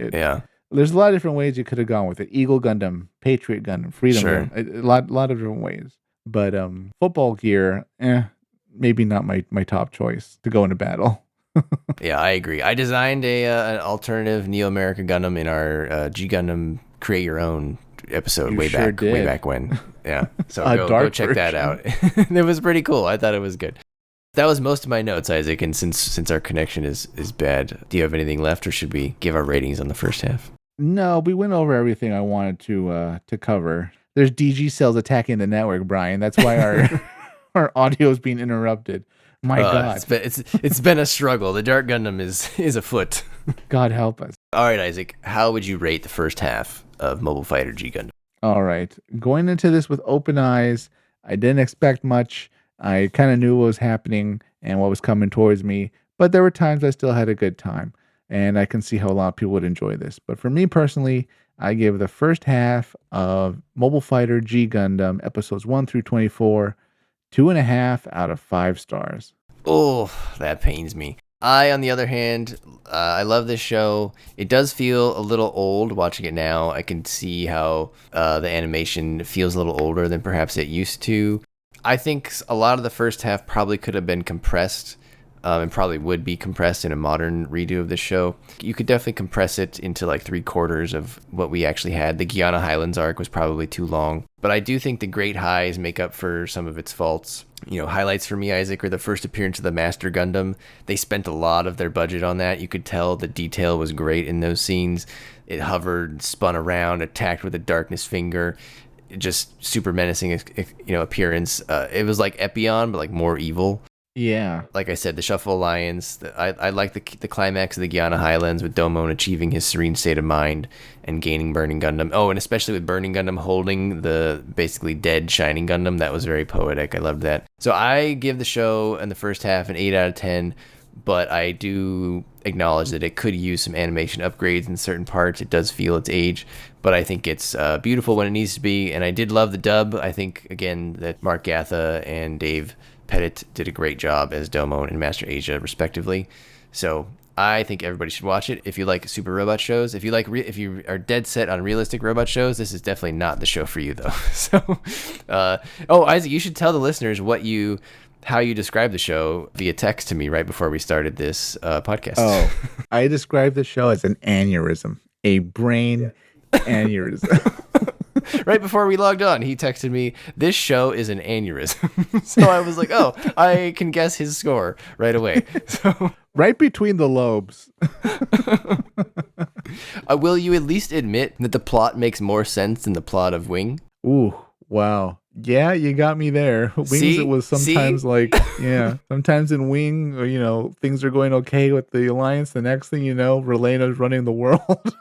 There's a lot of different ways you could have gone with it. Eagle Gundam, Patriot Gundam, Freedom Gundam, a lot of different ways. But football gear, maybe not my top choice to go into battle. Yeah, I agree. I designed an alternative Neo America Gundam in our G Gundam Create Your Own episode way back when. Yeah, so go check that out. It was pretty cool. I thought it was good. That was most of my notes, Isaac. And since our connection is bad, do you have anything left, or should we give our ratings on the first half? No, we went over everything I wanted to cover. There's DG cells attacking the network, Brian. That's why our audio is being interrupted. My God, it's been a struggle. The Dark Gundam is afoot. God help us. All right, Isaac, how would you rate the first half of Mobile Fighter G Gundam? All right, going into this with open eyes, I didn't expect much. I kind of knew what was happening and what was coming towards me, but there were times I still had a good time, and I can see how a lot of people would enjoy this. But for me personally, I gave the first half of Mobile Fighter G Gundam episodes 1 through 24 2.5 out of 5 stars. Oh, that pains me. On the other hand, I love this show. It does feel a little old watching it now. I can see how the animation feels a little older than perhaps it used to. I think a lot of the first half probably could have been compressed, and probably would be compressed in a modern redo of this show. You could definitely compress it into like 3/4 of what we actually had. The Guyana Highlands arc was probably too long, but I do think the Great Highs make up for some of its faults. Highlights for me, Isaac, are the first appearance of the Master Gundam. They spent a lot of their budget on that. You could tell the detail was great in those scenes. It hovered, spun around, attacked with a darkness finger. Just super menacing, appearance. It was like Epion, but like more evil. Yeah. Like I said, the Shuffle Alliance, I like the climax of the Guyana Highlands with Domon achieving his serene state of mind and gaining Burning Gundam. Oh, and especially with Burning Gundam holding the basically dead Shining Gundam. That was very poetic. I loved that. So I give the show in the first half an 8 out of 10, but I do acknowledge that it could use some animation upgrades in certain parts. It does feel its age, but I think it's beautiful when it needs to be, and I did love the dub. I think, again, that Mark Gatha and Dave Pettit did a great job as Domon and Master Asia, respectively. So I think everybody should watch it. If you like super robot shows, if you are dead set on realistic robot shows, this is definitely not the show for you, though. So, Isaac, you should tell the listeners how you describe the show via text to me right before we started this podcast. Oh, I described the show as an aneurysm, a brain aneurysm. Right before we logged on, he texted me, "This show is an aneurysm." So I was like, "Oh, I can guess his score right away." So right between the lobes. Will you at least admit that the plot makes more sense than the plot of Wing? Ooh, wow. Yeah, you got me there. Wings, See? it was sometimes sometimes in Wing, things are going okay with the Alliance. The next thing you know, Relena's running the world.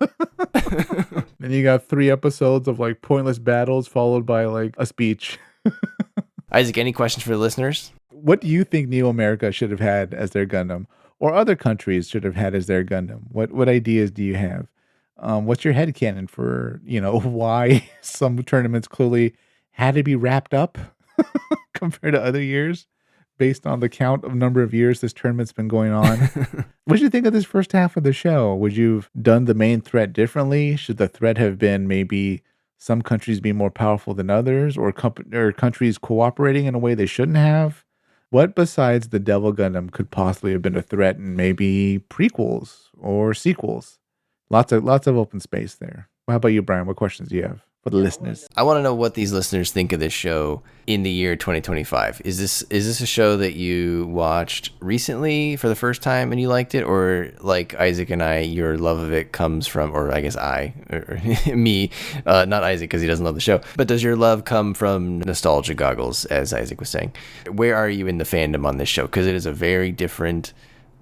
Then you got 3 episodes of like pointless battles followed by like a speech. Isaac, any questions for the listeners? What do you think Neo America should have had as their Gundam? Or other countries should have had as their Gundam? What ideas do you have? What's your headcanon for, why some tournaments clearly had to be wrapped up compared to other years based on the count of number of years this tournament's been going on? What did you think of this first half of the show? Would you have done the main threat differently? Should the threat have been maybe some countries be more powerful than others, or countries cooperating in a way they shouldn't have? What besides the Devil Gundam could possibly have been a threat in maybe prequels or sequels? Lots of open space there. How about you, Brian? What questions do you have for the listeners? I want to know what these listeners think of this show in the year 2025. Is this a show that you watched recently for the first time and you liked it, or like Isaac and I, your love of it comes from, or I guess me, not Isaac because he doesn't love the show, but does your love come from nostalgia goggles, as Isaac was saying? Where are you in the fandom on this show? Because it is a very different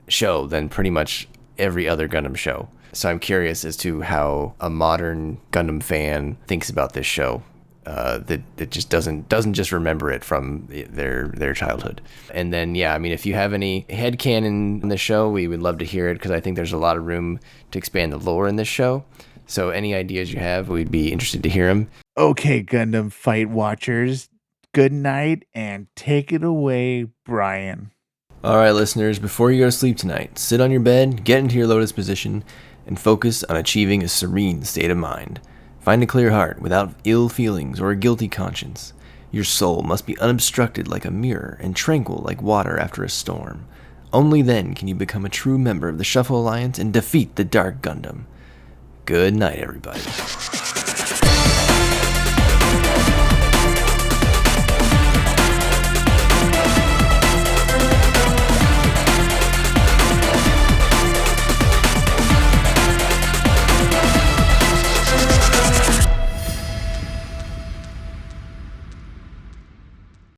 show than pretty much every other Gundam show. So I'm curious as to how a modern Gundam fan thinks about this show, that just doesn't just remember it from their childhood. And then, if you have any headcanon in the show, we would love to hear it, because I think there's a lot of room to expand the lore in this show. So any ideas you have, we'd be interested to hear them. Okay, Gundam Fight watchers, good night, and take it away, Brian. All right, listeners, before you go to sleep tonight, sit on your bed, get into your lotus position, and focus on achieving a serene state of mind. Find a clear heart without ill feelings or a guilty conscience. Your soul must be unobstructed like a mirror and tranquil like water after a storm. Only then can you become a true member of the Shuffle Alliance and defeat the Dark Gundam. Good night, everybody.